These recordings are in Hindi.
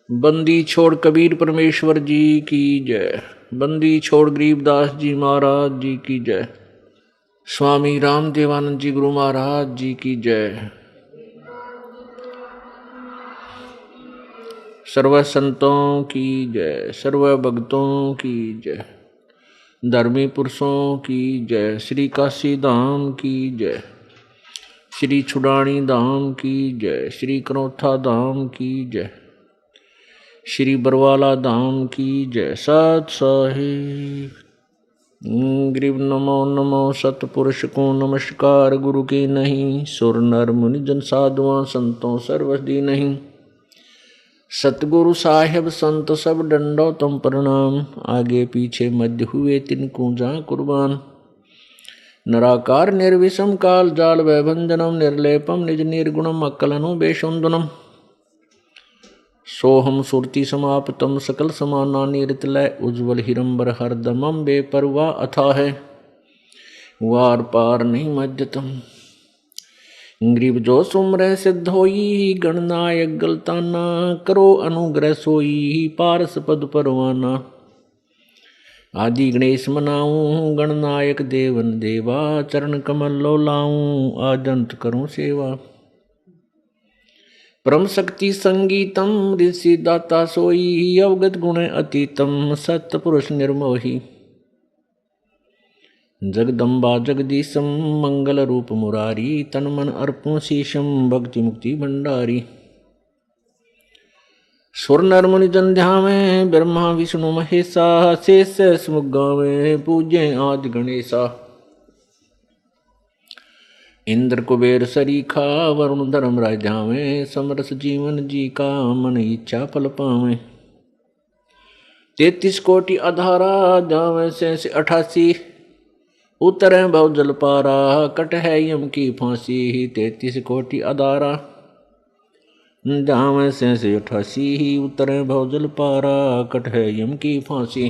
बंदी छोड़ कबीर परमेश्वर जी की जय। बंदी छोड़ गरीबदास जी महाराज जी की जय। स्वामी रामदेवानंद जी गुरु महाराज जी की जय। सर्व संतों की जय, सर्व भक्तों की जय, धर्मी पुरुषों की जय। श्री काशी धाम की जय, श्री छुड़ानी धाम की जय, श्री कनौथा धाम की जय, श्री बरवाला धाम की जय। सत साहिब ग्रीव नमो नमो सतपुरुष को नमस्कार। गुरु की नहीं सुर नर मुनि जन साधुआं संतों सर्वदी नहीं। सतगुरु साहेब संत सब डंडो तुम प्रणाम। आगे पीछे मध्य हुए तिनको जा कुर्बान। नराकार निर्विषम काल जाल वैभंजनम निर्लेपम निज निर्गुणम अक्कलनु बेशुंदनम। सोहम सुरति समाप्तम सकल समाना निरतलय उज्ज्वल हिरंबर हरदमम बेपरवा अथा है वार पार नहीं मध्यतम। ग्रीव जो सुमरह सिद्ध होई गणनायक गलताना करो अनुग्रह सोई पारस पद परवाना। आदि गणेश मनाऊं गणनायक देवन देवा चरण कमल लो लाऊं आजंत करूं सेवा। परम शक्ति संगीतम ऋषि दाता सोई अवगत गुण अतीतम सत्य पुरुष निर्मोही। जगदम्बा जगदीशम मंगल रूप मुरारी तन मन अर्पण शीशम भक्ति मुक्ति भंडारी। सुर नर मुनि जन ध्यावे ब्रह्मा विष्णु महेशा शेष समुख गावे पूज्य आदि गणेशा। इंद्र कुबेर सरीखा वरुण धर्म राय ध्यावे समरस जीवन जी का मन इच्छा फल पावे। 33 कोटि अधारा ध्यावे से 88 उतरे भव जल पारा कट है यम की फांसी। 33 कोटि अधारा ध्यावे से 88 उतरे भव जल पारा कट है यम की फांसी।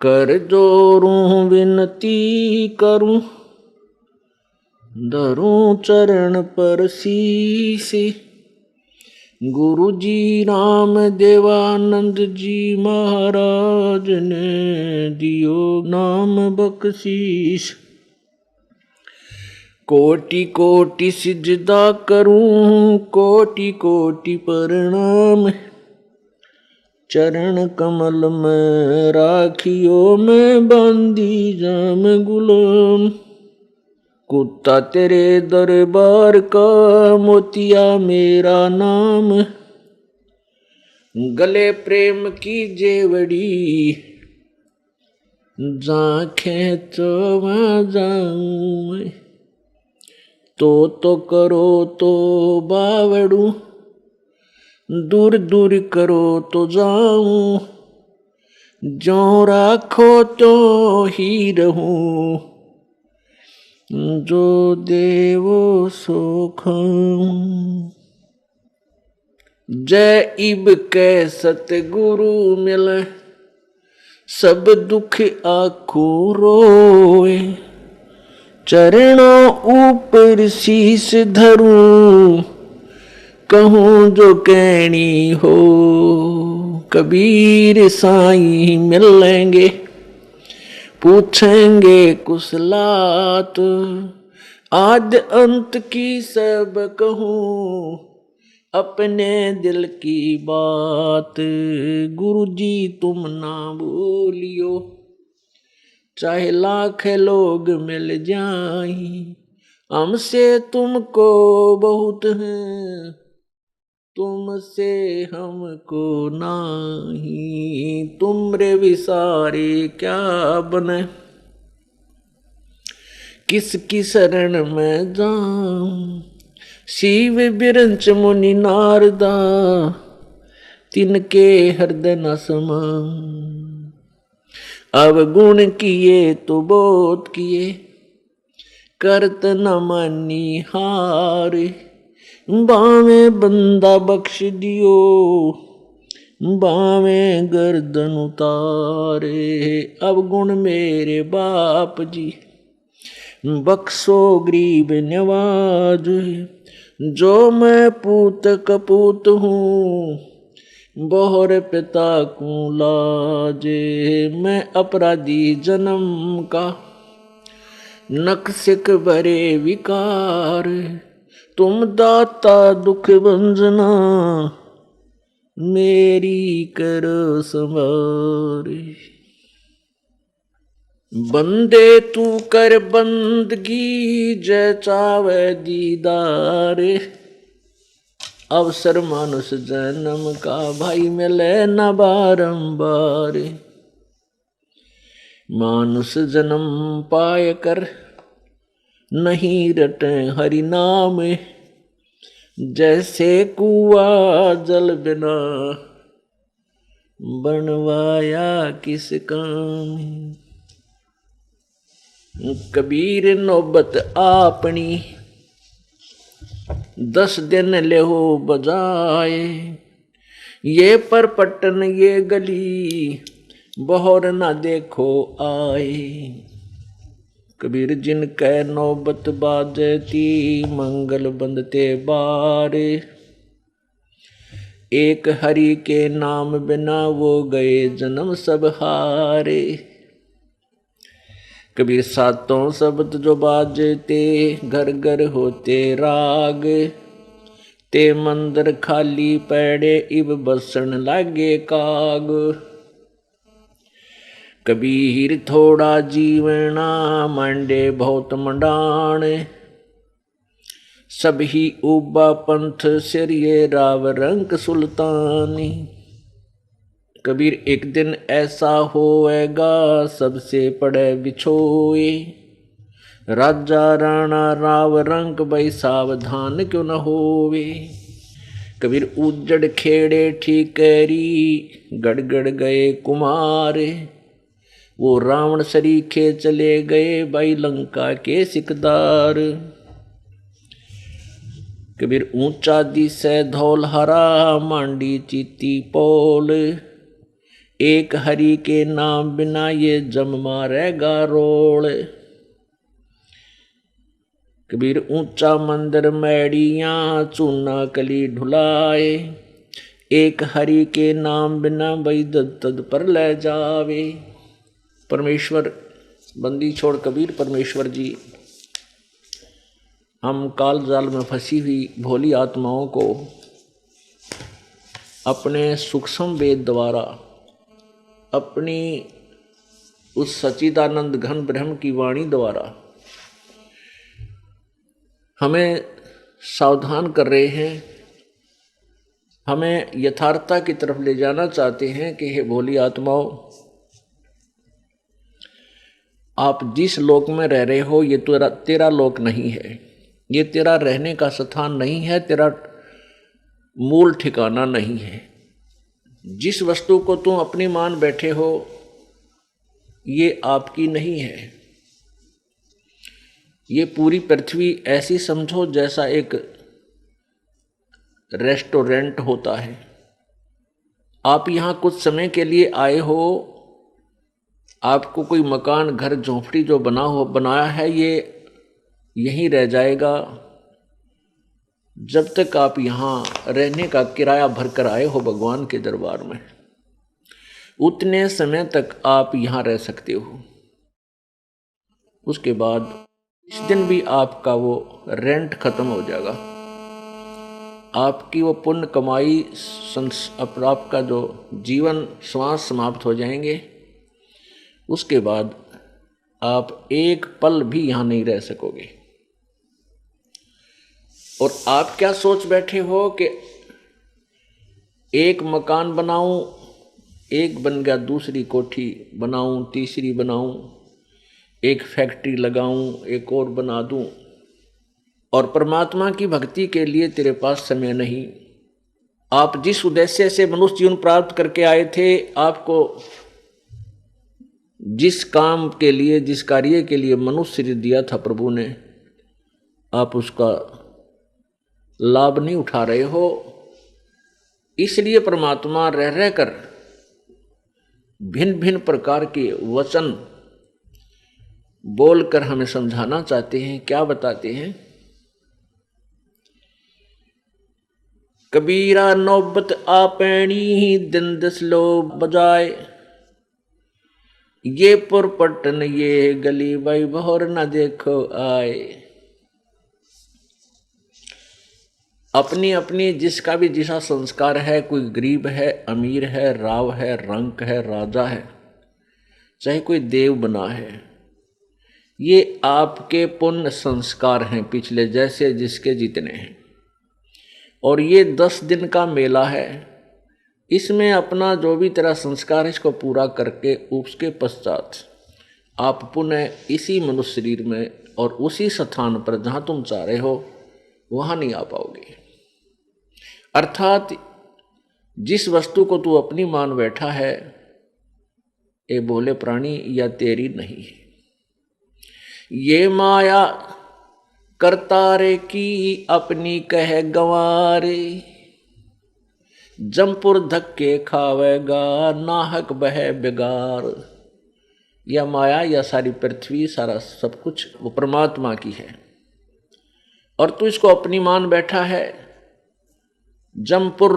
कर जोरूं विनती करूं धरूं चरण पर शीसे। गुरु जी राम देवानंद जी महाराज ने दियो नाम बख्शीश। कोटि कोटि सिजदा करूं कोटि कोटि प्रणाम। चरण कमल में राखियो मैं बांधी जाम गुलाम। कुत्ता तेरे दरबार का मोतिया मेरा नाम। गले प्रेम की जेवड़ी जाखे तो वहाँ जाऊं। तो करो तो बावड़ू दूर दूर करो तो जाऊं। जो राखो तो ही रहूं जो देवो सो खाऊं। जय इब के सतगुरु मिले सब दुख आखू रोए। चरणों ऊपर शीश धरूं कहूँ जो कहनी हो। कबीर साईं मिलेंगे पूछेंगे कुशलात। आद अंत की सब कहूँ अपने दिल की बात। गुरु जी तुम ना भूलियो चाहे लाख लोग मिल जाएं। हमसे तुमको बहुत है तुमसे हमको नहीं। तुमरे विसारे क्या बने किसकी शरण में जाऊं। शिव बिरंच मुनि नारदा तिनके हृदय न समाऊं। अवगुण किए तो बोध किए करत न मानी हार। बावे बंदा बख्श दियो बावे गर्दन उतारे। अवगुण मेरे बाप जी बख्शो गरीब नवाज। जो मैं पूत कपूत हूँ, बहुर पिता को लाजे। मैं अपराधी जन्म का, नक्सिक भरे विकार। तुम दाता दुख भंजना, मेरी करो संवारे। बंदे तू कर बंदगी, जय चावे दीदार। अवसर मानुष जन्म का, भाई मिले न बारंबार। मानुष जन्म पाए कर, नहीं रटे हरि नाम। जैसे कुआ जल बिना, बनवाया किस काम। कबीर नौबत आपनी, 10 दिन लेहो बजाए। ये परपटन ये गली, बहुर न देखो आए। कबीर जिन कै नौबत बाजती, मंगल बंदते बार। एक हरि के नाम बिना, वो गए जन्म सब हारे। कबीर सातों शब्द जो बाजते, घर घर होते राग। ते मंदिर खाली पड़े, इब बसन लागे काग। कबीर थोड़ा जीवना, मांडे बहुत मंडाण। सब ही उबा पंथ सिरिये, राव रंक सुल्तानी। कबीर एक दिन ऐसा होएगा, सबसे पड़े बिछोए। राजा राणा राव रंक, भाई सावधान क्यों न होवे। कबीर उजड़ खेड़े ठीकरी, गड़गड़ गए कुमार। वो रावण सरीखे चले गए, भाई लंका के सिकदार। कबीर ऊंचा दिसे धौल हरा, मांडी चीती पोल। एक हरि के नाम बिना, ये जम मारेगा रोल। कबीर ऊंचा मंदिर मैड़ियां, चूना कली ढुलाए। एक हरि के नाम बिना, भाई तद पर ले जावे। परमेश्वर बंदी छोड़ कबीर परमेश्वर जी, हम काल जाल में फंसी हुई भोली आत्माओं को अपने सूक्ष्म वेद द्वारा, अपनी उस सच्चिदानंद घन ब्रह्म की वाणी द्वारा हमें सावधान कर रहे हैं, हमें यथार्थता की तरफ ले जाना चाहते हैं कि हे भोली आत्माओं, आप जिस लोक में रह रहे हो ये तो तेरा लोक नहीं है, ये तेरा रहने का स्थान नहीं है, तेरा मूल ठिकाना नहीं है। जिस वस्तु को तुम अपनी मान बैठे हो ये आपकी नहीं है। ये पूरी पृथ्वी ऐसी समझो जैसा एक रेस्टोरेंट होता है। आप यहाँ कुछ समय के लिए आए हो, आपको कोई मकान घर झोंपड़ी जो बनाया है ये यहीं रह जाएगा जब तक आप यहाँ रहने का किराया भरकर आए हो भगवान के दरबार में, उतने समय तक आप यहाँ रह सकते हो। उसके बाद इस दिन भी आपका वो रेंट खत्म हो जाएगा, आपकी वो पुण्य कमाई, आपका जो जीवन श्वास समाप्त हो जाएंगे। उसके बाद आप एक पल भी यहाँ नहीं रह सकोगे। और आप क्या सोच बैठे हो कि एक मकान बनाऊं, एक बन गया, दूसरी कोठी बनाऊं, तीसरी बनाऊं, एक फैक्ट्री लगाऊं, एक और बना दूं, और परमात्मा की भक्ति के लिए तेरे पास समय नहीं। आप जिस उद्देश्य से मनुष्य जीवन प्राप्त करके आए थे, आपको जिस काम के लिए, जिस कार्य के लिए मनुष्य शरीर दिया था प्रभु ने, आप उसका लाभ नहीं उठा रहे हो। इसलिए परमात्मा रह रह कर भिन्न भिन्न प्रकार के वचन बोलकर हमें समझाना चाहते हैं। क्या बताते हैं कबीरा नौबत आ पैणी दिन दस लो बजाए, ये पुरपटन ये गली भाई बहर न देखो आए। अपनी अपनी जिसका भी जिसा संस्कार है, कोई गरीब है, अमीर है, राव है, रंक है, राजा है, चाहे कोई देव बना है, ये आपके पुण्य संस्कार हैं पिछले जैसे जिसके जितने हैं। और ये 10 दिन का मेला है, इसमें अपना जो भी तेरा संस्कार है इसको पूरा करके उसके पश्चात आप पुनः इसी मनुष्य शरीर में और उसी स्थान पर जहाँ तुम चाह रहे हो वहाँ नहीं आ पाओगे। अर्थात जिस वस्तु को तू अपनी मान बैठा है, ये बोले प्राणी या तेरी नहीं है, ये माया करतारे की अपनी कह गंवारे, जमपुर धक्के खावेगा नाहक बह बेगार। यह माया या सारी पृथ्वी सारा सब कुछ वो परमात्मा की है और तू इसको अपनी मान बैठा है। जमपुर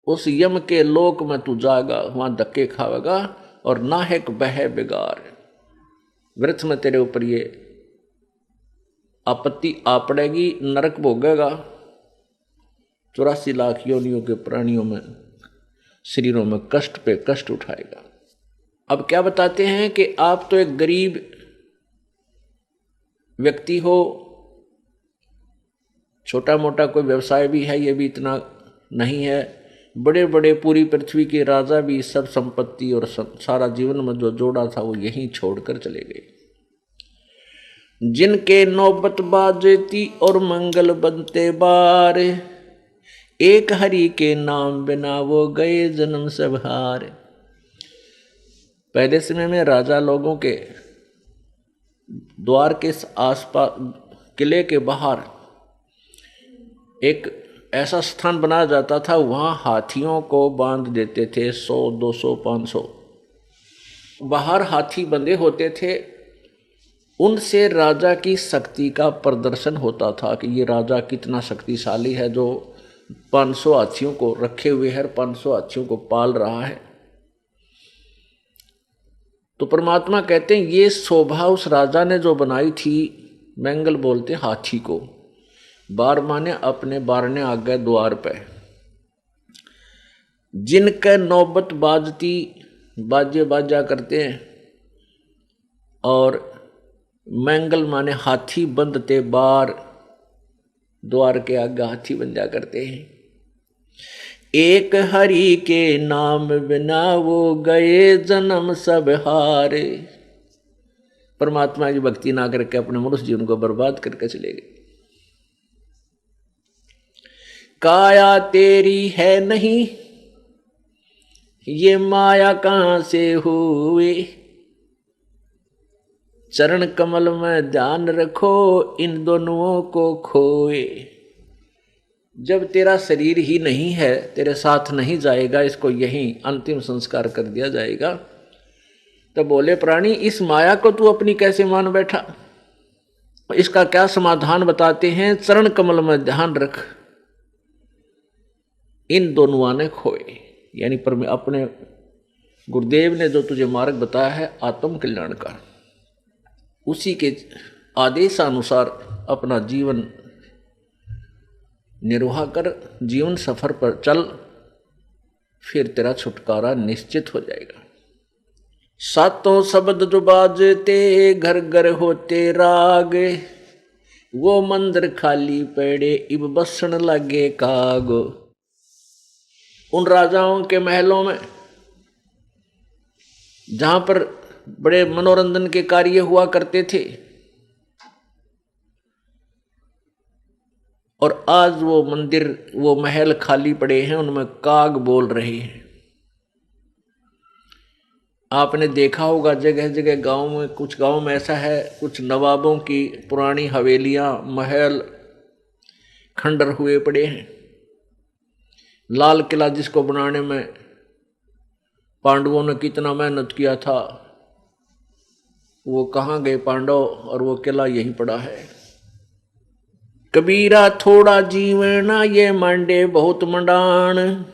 उस यम के लोक में तू जाएगा, वहां धक्के खावेगा और नाहक बह बेगार। व्यर्थ में तेरे ऊपर ये आपत्ति आ पड़ेगी, नरक भोगेगा, 84 लाख योनियों के प्राणियों में शरीरों में कष्ट पे कष्ट उठाएगा। अब क्या बताते हैं कि आप तो एक गरीब व्यक्ति हो, छोटा मोटा कोई व्यवसाय भी है ये भी इतना नहीं है, बड़े बड़े पूरी पृथ्वी के राजा भी सब संपत्ति और सारा जीवन में जो जोड़ा था वो यहीं छोड़कर चले गए। जिनके नौबत बाजेती और मंगल बनते बार, एक हरि के नाम बिना वो गए जन्म सब हार। पहले समय में राजा लोगों के द्वार के आसपास किले के बाहर एक ऐसा स्थान बनाया जाता था, वहाँ हाथियों को बांध देते थे, 100, 200, 500 बाहर हाथी बंधे होते थे। उनसे राजा की शक्ति का प्रदर्शन होता था कि ये राजा कितना शक्तिशाली है जो 500 हाथियों को रखे हुए है, 500 हाथियों को पाल रहा है। तो परमात्मा कहते हैं ये शोभा उस राजा ने जो बनाई थी, मंगल बोलते हाथी को, बार माने अपने बारने आ गए द्वार पे। जिनके नौबत बाजती, बाजे बाजा करते हैं, और मंगल माने हाथी बंधते बार, द्वार के आगे हाथी बन जा करते हैं। एक हरि के नाम बिना वो गए जन्म सब हारे। परमात्मा की भक्ति ना करके अपने मनुष्य जीवन को बर्बाद करके चले गए। काया तेरी है नहीं, ये माया कहां से हुई, चरण कमल में ध्यान रखो इन दोनों को खोए। जब तेरा शरीर ही नहीं है, तेरे साथ नहीं जाएगा, इसको यहीं अंतिम संस्कार कर दिया जाएगा, तो बोले प्राणी इस माया को तू अपनी कैसे मान बैठा। इसका क्या समाधान बताते हैं, चरण कमल में ध्यान रख इन दोनों ने खोए। यानी अपने गुरुदेव ने जो तुझे मार्ग बताया है आत्म कल्याण का, उसी के आदेशानुसार अपना जीवन निर्वाह कर, जीवन सफर पर चल, फिर तेरा छुटकारा निश्चित हो जाएगा। सातों शब्द जो बाजते घर घर होते राग, वो मंदिर खाली पड़े इब बसन लगे काग। उन राजाओं के महलों में जहां पर बड़े मनोरंजन के कार्य हुआ करते थे, और आज वो मंदिर वो महल खाली पड़े हैं, उनमें काग बोल रहे हैं। आपने देखा होगा जगह जगह गांव में, कुछ गांव में ऐसा है, कुछ नवाबों की पुरानी हवेलियां महल खंडर हुए पड़े हैं। लाल किला जिसको बनाने में पांडवों ने कितना मेहनत किया था, वो कहाँ गए पांडव, और वो किला यहीं पड़ा है। कबीरा थोड़ा जीवना ये मांडे बहुत मंडान,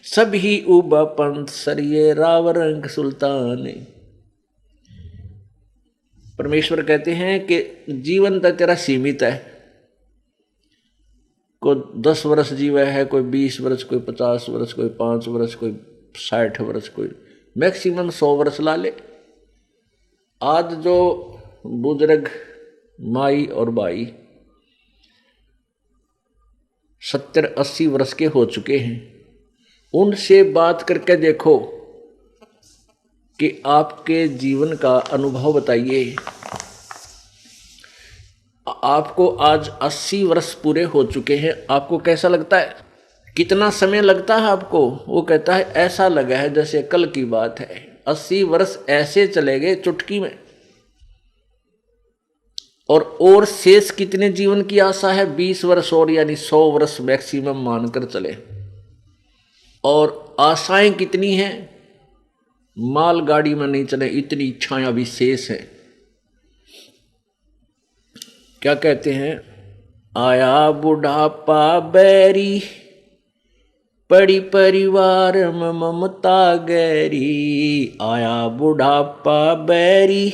सभी उबा पंथ सरिये राव रंग सुल्तान। परमेश्वर कहते हैं कि जीवन तो तेरा सीमित है, कोई 10 वर्ष जीवा है, कोई 20 वर्ष, कोई 50 वर्ष, कोई 5 वर्ष, कोई 60 वर्ष, कोई मैक्सिमम 100 वर्ष ला ले। आज जो बुजुर्ग माई और बाई 70-80 वर्ष के हो चुके हैं, उनसे बात करके देखो कि आपके जीवन का अनुभव बताइए। आपको आज 80 वर्ष पूरे हो चुके हैं, आपको कैसा लगता है? कितना समय लगता है आपको? वो कहता है ऐसा लगा है जैसे कल की बात है। 80 वर्ष ऐसे चले गए चुटकी में। और शेष कितने जीवन की आशा है? 20 वर्ष और, यानी 100 वर्ष मैक्सिमम मानकर चले। और आशाएं कितनी हैं? मालगाड़ी में नहीं चले, इतनी इच्छाएं अभी शेष हैं। क्या कहते हैं? आया बुढ़ापा बैरी, पड़ी परिवार में ममता गैरी। आया बुढ़ापा बैरी,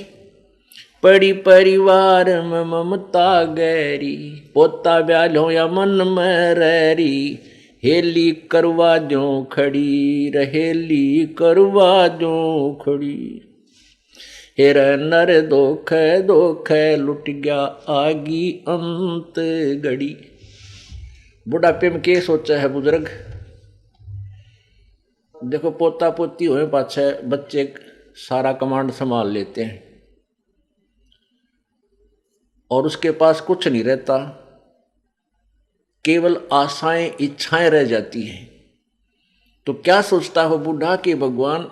पड़ी परिवार में ममता गैरी। पोता ब्यालो या मन में रैरी, हेली करवा जो खड़ी, रहेली करवा जो खड़ी। हेर नर दोख दोख लुट गया आगी अंत घड़ी। बुढ़ापे में क्या सोचा है बुजुर्ग? देखो पोता पोती हुए पाछे बच्चे सारा कमांड संभाल लेते हैं और उसके पास कुछ नहीं रहता, केवल आशाएं इच्छाएं रह जाती हैं। तो क्या सोचता हो बूढ़ा कि भगवान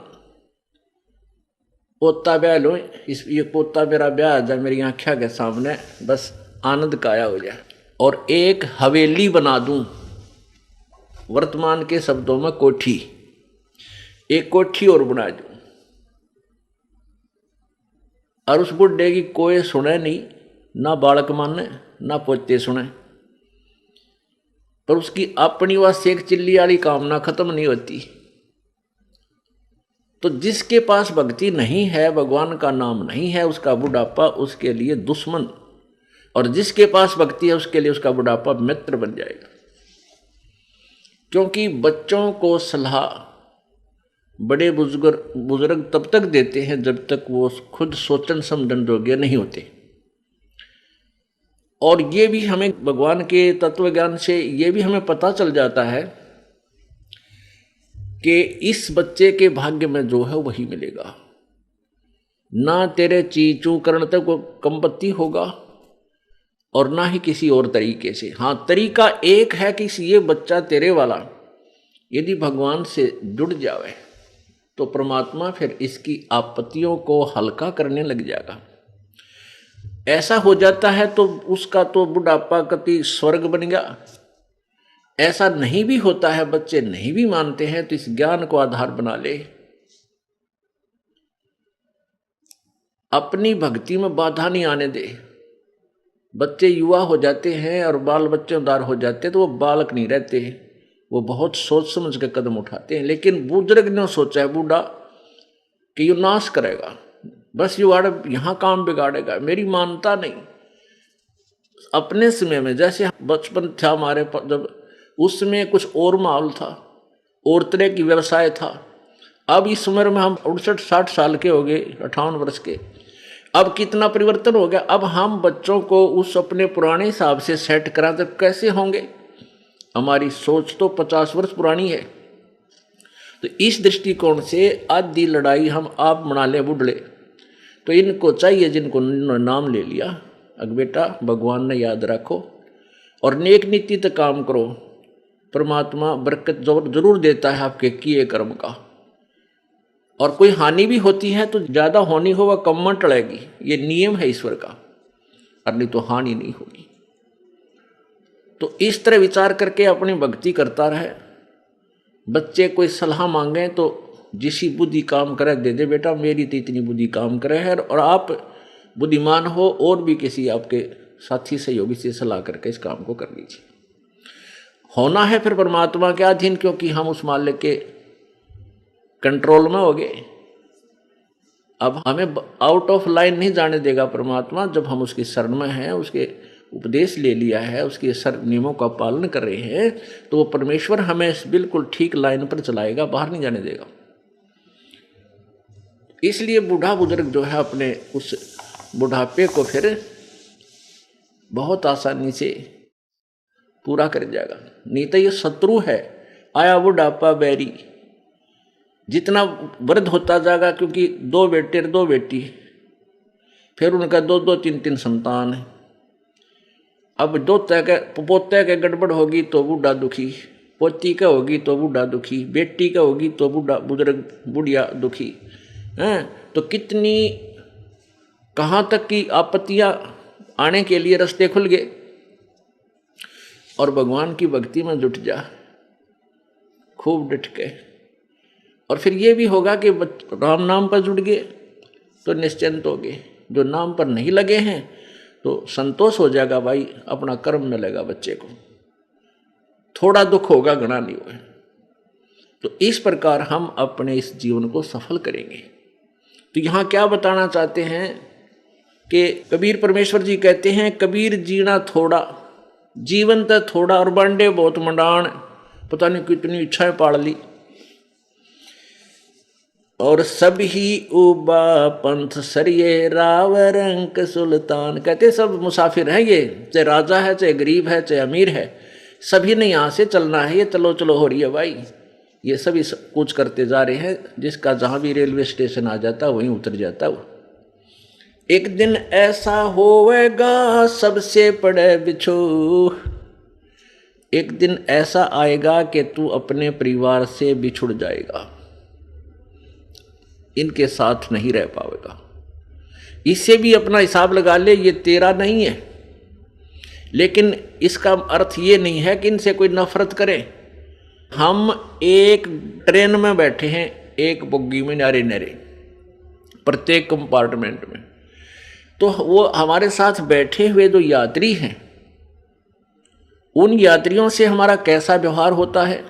पोता ब्याह लो, ये पोता मेरा ब्याह आ जाए मेरी आंखों के सामने, बस आनंद काया हो जाए, और एक हवेली बना दूं। वर्तमान के शब्दों में कोठी, एक कोठी और बना दूं। और उस बुढ़े की कोई सुने नहीं, ना बालक माने ना पोते सुने, पर उसकी अपनी वह सेक चिल्ली वाली कामना खत्म नहीं होती। तो जिसके पास भक्ति नहीं है, भगवान का नाम नहीं है, उसका बुढ़ापा उसके लिए दुश्मन, और जिसके पास भक्ति है उसके लिए उसका बुढ़ापा मित्र बन जाएगा। क्योंकि बच्चों को सलाह बड़े बुजुर्ग तब तक देते हैं जब तक वो खुद सोचन समझन योग्य नहीं होते। और ये भी हमें भगवान के तत्व ज्ञान से ये भी हमें पता चल जाता है कि इस बच्चे के भाग्य में जो है वही मिलेगा। ना तेरे चीचू करण तक वो कंपत्ति होगा और ना ही किसी और तरीके से। हाँ, तरीका एक है कि ये बच्चा तेरे वाला यदि भगवान से जुड़ जावे तो परमात्मा फिर इसकी आपत्तियों को हल्का करने लग जाएगा। ऐसा हो जाता है तो उसका तो बुढ़ापा कति स्वर्ग बन गया। ऐसा नहीं भी होता है, बच्चे नहीं भी मानते हैं, तो इस ज्ञान को आधार बना ले। अपनी भक्ति में बाधा नहीं आने दे। बच्चे युवा हो जाते हैं और बाल बच्चेदार हो जाते हैं तो वो बालक नहीं रहते, वो बहुत सोच समझ के कदम उठाते हैं। लेकिन बुजुर्ग ने सोचा है बूढ़ा कि ये नाश करेगा, बस युवा यहाँ काम बिगाड़ेगा, मेरी मानता नहीं। अपने समय में जैसे बचपन था हमारे, जब उस समय कुछ और माहौल था, और तरह की व्यवसाय था। अब इस उम्र में हम 59-60 साल के हो गए, 58 वर्ष के, अब कितना परिवर्तन हो गया। अब हम बच्चों को उस अपने पुराने हिसाब से सेट करा तो कैसे होंगे? हमारी सोच तो 50 वर्ष पुरानी है। तो इस दृष्टिकोण से आधी लड़ाई हम आप बना ले बुढ़ले। तो इनको चाहिए, जिनको नाम ले लिया, अग बेटा भगवान ने याद रखो और नेक नीति तक काम करो, परमात्मा बरकत जरूर देता है आपके किए कर्म का। और कोई हानि भी होती है तो ज़्यादा होनी हो वह कम में टलेगी, ये नियम है ईश्वर का, और नहीं तो हानि नहीं होगी। तो इस तरह विचार करके अपनी भक्ति करता रहे। बच्चे कोई सलाह मांगे तो जिसी बुद्धि काम करे दे दे, बेटा मेरी तो इतनी बुद्धि काम करे है, और आप बुद्धिमान हो और भी किसी आपके साथी सहयोगी से सलाह करके इस काम को कर लीजिए। होना है फिर परमात्मा के अधीन, क्योंकि हम उस मालिक के कंट्रोल में हो गए। अब हमें आउट ऑफ लाइन नहीं जाने देगा परमात्मा। जब हम उसकी शरण में हैं, उसके उपदेश ले लिया है, उसके नियमों का पालन कर रहे हैं, तो वो परमेश्वर हमें बिल्कुल ठीक लाइन पर चलाएगा, बाहर नहीं जाने देगा। इसलिए बूढ़ा बुजुर्ग जो है अपने उस बुढ़ापे को फिर बहुत आसानी से पूरा कर जाएगा। नहीं तो ये शत्रु है, आया बुढ़ापा बैरी। जितना वृद्ध होता जाएगा, क्योंकि 2 बेटे 2 बेटी, फिर उनका 2-2 3-3 संतान है। अब पोते के गड़बड़ होगी तो बूढ़ा दुखी, पोती का होगी तो बूढ़ा दुखी, बेटी का होगी तो बूढ़ा बुजुर्ग बुढ़िया दुखी हैं। तो कितनी कहाँ तक की आपत्तियां आने के लिए रास्ते खुल गए। और भगवान की भक्ति में जुट जा खूब डट के। और फिर ये भी होगा कि राम नाम पर जुट गए तो निश्चिंत हो गए। जो नाम पर नहीं लगे हैं तो संतोष हो जाएगा, भाई अपना कर्म मिलेगा बच्चे को, थोड़ा दुख होगा घना नहीं होगा। तो इस प्रकार हम अपने इस जीवन को सफल करेंगे। तो यहाँ क्या बताना चाहते हैं कि कबीर परमेश्वर जी कहते हैं, कबीर जीना थोड़ा, जीवन तो थोड़ा और बांडे बहुत मंडाण। पता नहीं कितनी इच्छाएं पाड़ ली। और सब ही उबा पंथ सरिये राव रंक सुल्तान। कहते सब मुसाफिर हैं ये, चाहे राजा है, चाहे गरीब है, चाहे अमीर है, सभी ने यहाँ से चलना है। ये चलो चलो हो रही है भाई, ये सभी कुछ करते जा रहे हैं। जिसका जहाँ भी रेलवे स्टेशन आ जाता वहीं उतर जाता वो। एक दिन ऐसा होवेगा सबसे पड़े बिछो। एक दिन ऐसा आएगा कि तू अपने परिवार से बिछुड़ जाएगा, इनके साथ नहीं रह पाएगा। इससे भी अपना हिसाब लगा ले, ये तेरा नहीं है। लेकिन इसका अर्थ ये नहीं है कि इनसे कोई नफरत करे। हम एक ट्रेन में बैठे हैं, एक बोगी में नारे नारे, प्रत्येक कंपार्टमेंट में। तो वो हमारे साथ बैठे हुए जो यात्री हैं, उन यात्रियों से हमारा कैसा व्यवहार होता है?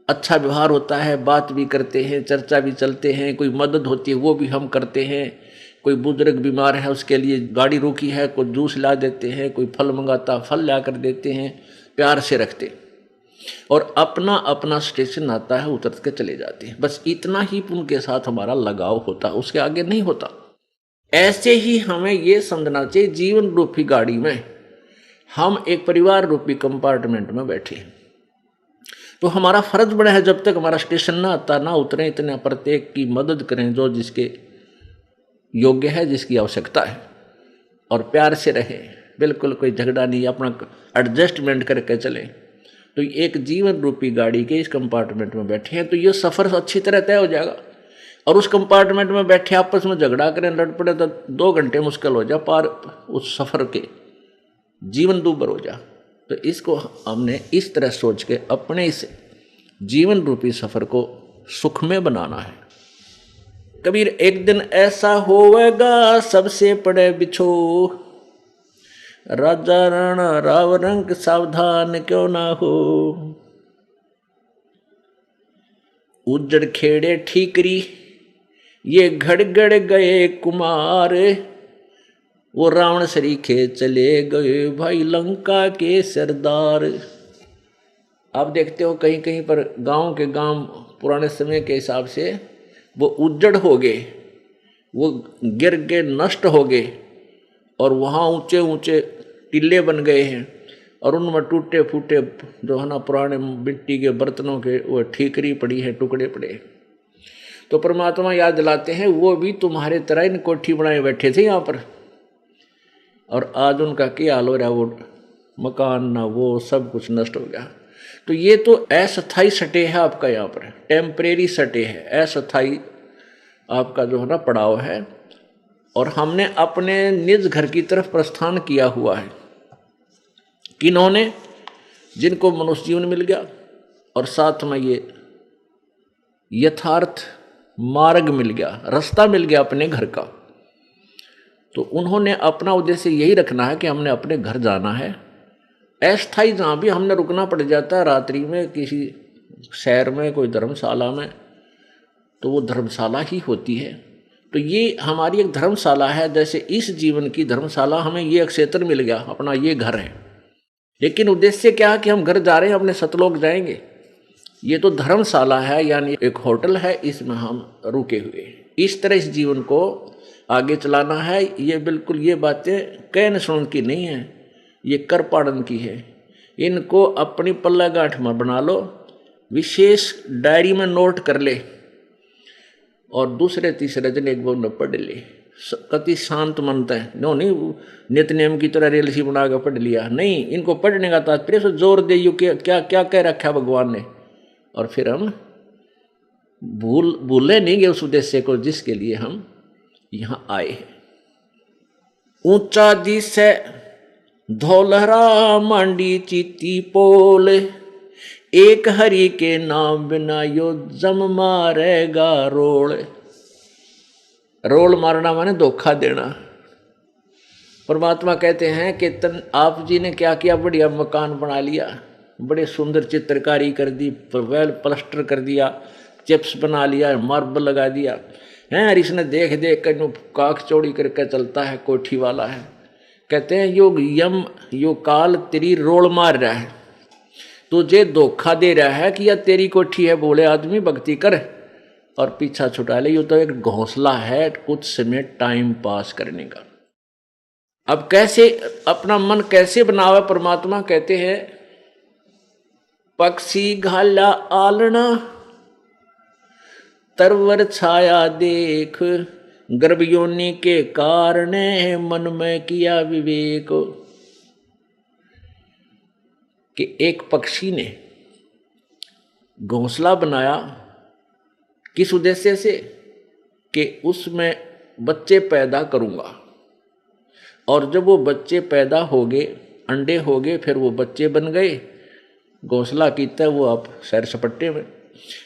अच्छा व्यवहार होता है, बात भी करते हैं, चर्चा भी चलते हैं, कोई मदद होती है वो भी हम करते हैं। कोई बुजुर्ग बीमार है उसके लिए गाड़ी रोकी है, कोई जूस ला देते हैं, कोई फल मंगाता फल ला कर देते हैं, प्यार से रखते। और अपना अपना स्टेशन आता है, उतर के चले जाते हैं। बस इतना ही उनके साथ हमारा लगाव होता, उसके आगे नहीं होता। ऐसे ही हमें ये समझना चाहिए, जीवन रूपी गाड़ी में हम एक परिवार रूपी कंपार्टमेंट में बैठे हैं। तो हमारा फर्ज बड़ा है, जब तक हमारा स्टेशन ना आता ना उतरे, इतने प्रत्येक की मदद करें जो जिसके योग्य है, जिसकी आवश्यकता है, और प्यार से रहे। बिल्कुल कोई झगड़ा नहीं, अपना एडजस्टमेंट करके चले। तो एक जीवन रूपी गाड़ी के इस कंपार्टमेंट में बैठे हैं, तो ये सफ़र अच्छी तरह तय हो जाएगा। और उस कंपार्टमेंट में बैठे आपस में झगड़ा करें, लड़ पड़े, तो 2 घंटे मुश्किल हो जा पार उस सफ़र के, जीवन दूभर हो जा। तो इसको हमने इस तरह सोच के अपने इस जीवन रूपी सफ़र को सुख में बनाना है। कबीर एक दिन ऐसा होवेगा सबसे पड़े बिछो, राजा राणा राव रंग सावधान क्यों ना हो। उज्जड़ खेड़े ठीकरी ये घड़गड़ गए कुमार, वो रावण सरीखे चले गए भाई लंका के सरदार। आप देखते हो कहीं कहीं पर गांव के गांव पुराने समय के हिसाब से वो उज्जड़ हो गए, वो गिर गए, नष्ट हो गए, और वहाँ ऊंचे ऊंचे टीले बन गए हैं, और उनमें टूटे फूटे जो है ना पुराने मिट्टी के बर्तनों के वो ठीकरी पड़ी है, टुकड़े पड़े। तो परमात्मा याद दिलाते हैं, वो भी तुम्हारे तरह इन कोठी बनाए बैठे थे यहाँ पर, और आज उनका क्या हाल हो रहा है, वो मकान ना वो सब कुछ नष्ट हो गया। तो ये तो अस्थाई सटे है आपका, यहाँ पर टेम्परेरी सटे है, अस्थाई आपका जो है ना पड़ाव है। और हमने अपने निज घर की तरफ प्रस्थान किया हुआ है। किन्होंने? जिनको मनुष्य जीवन मिल गया और साथ में ये यथार्थ मार्ग मिल गया, रास्ता मिल गया अपने घर का। तो उन्होंने अपना उद्देश्य यही रखना है कि हमने अपने घर जाना है। अस्थाई जहाँ भी हमने रुकना पड़ जाता है रात्रि में किसी शहर में, कोई धर्मशाला में, तो वो धर्मशाला ही होती है। तो ये हमारी एक धर्मशाला है। जैसे इस जीवन की धर्मशाला, हमें ये क्षेत्र मिल गया, अपना ये घर है, लेकिन उद्देश्य क्या है कि हम घर जा रहे हैं, अपने सतलोक जाएंगे। ये तो धर्मशाला है, यानी एक होटल है, इसमें हम रुके हुए। इस तरह इस जीवन को आगे चलाना है। ये बिल्कुल ये बातें कहने सुनने की नहीं है, ये कर पाड़न की है। इनको अपनी पल्ला गांठ में बना लो, विशेष डायरी में नोट कर ले, और दूसरे तीसरे दिन एक बार न पढ़ ले। कति शांत मनता है, नो नहीं नित्यनेम की तरह रेलसी बना कर पढ़ लिया, नहीं। इनको पढ़ने का तात्पर्य से जोर दे यू क्या क्या कह रखा भगवान ने, और फिर हम भूले नहीं गए उस उद्देश्य को जिसके लिए हम यहाँ आए हैं। ऊंचा दिस है धौलहरा मांडी चीती पोल, एक हरि के नाम बिना यो जम मारेगा रोल। रोल मारना माने धोखा देना। परमात्मा कहते हैं कि आप जी ने क्या किया, बढ़िया मकान बना लिया, बड़े सुंदर चित्रकारी कर दी, वेल प्लास्टर कर दिया, चिप्स बना लिया, मार्बल लगा दिया है, और इसने देख देख कर काख चौड़ी करके चलता है, कोठी वाला है। कहते हैं यो काल तेरी रोल मार रहा है, तुझे धोखा दे रहा है कि यह तेरी कोठी है, बोले आदमी भक्ति कर और पीछा छुटा ले। ये तो एक घोंसला है कुछ समय टाइम पास करने का। अब कैसे अपना मन कैसे बनावे, परमात्मा कहते हैं पक्षी घाला आलना तरवर छाया देख, गर्भ योनि के कारण मन में किया विवेक। कि एक पक्षी ने घोंसला बनाया, किस उद्देश्य से, कि उसमें बच्चे पैदा करूंगा, और जब वो बच्चे पैदा हो गए, अंडे हो गए, फिर वो बच्चे बन गए, घोंसला कीता वो आप सैर सपट्टे में।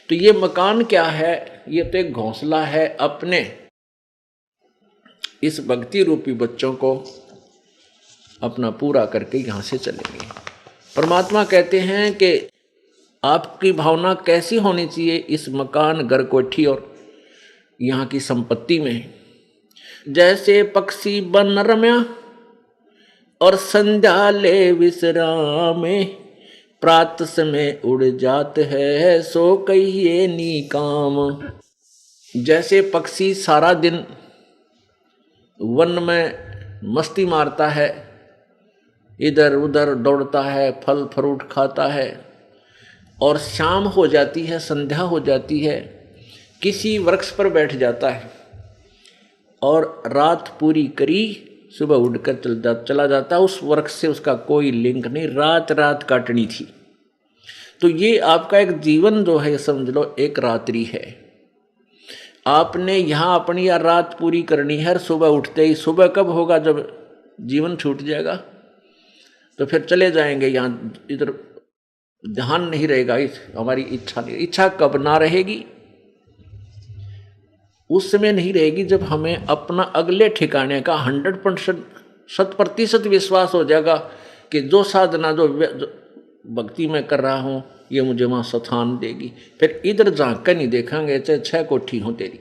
तो ये मकान क्या है, ये तो एक घोंसला है अपने इस भक्ति रूपी बच्चों को अपना पूरा करके यहाँ से चलेंगे। परमात्मा कहते हैं कि आपकी भावना कैसी होनी चाहिए इस मकान, घर, कोठी और यहाँ की संपत्ति में। जैसे पक्षी बन रम्या और संध्या ले विश्राम, प्रात समय उड़ जात है सो कहिए नी काम। जैसे पक्षी सारा दिन वन में मस्ती मारता है, इधर उधर दौड़ता है, फल फ्रूट खाता है, और शाम हो जाती है, संध्या हो जाती है, किसी वृक्ष पर बैठ जाता है और रात पूरी करी, सुबह उठकर चला जाता है। उस वृक्ष से उसका कोई लिंक नहीं, रात रात काटनी थी। तो ये आपका एक जीवन जो है समझ लो एक रात्रि है। आपने यहाँ अपनी या रात पूरी करनी है, सुबह उठते ही। सुबह कब होगा, जब जीवन छूट जाएगा, तो फिर चले जाएंगे यहाँ, इधर ध्यान नहीं रहेगा, हमारी इच्छा नहीं। इच्छा कब ना रहेगी, उस समय नहीं रहेगी जब हमें अपना अगले ठिकाने का 100% विश्वास हो जाएगा कि जो साधना जो भक्ति में कर रहा हूँ ये मुझे वहाँ स्थान देगी। फिर इधर झांक कर नहीं देखेंगे, चाहे 6 कोठी हो तेरी,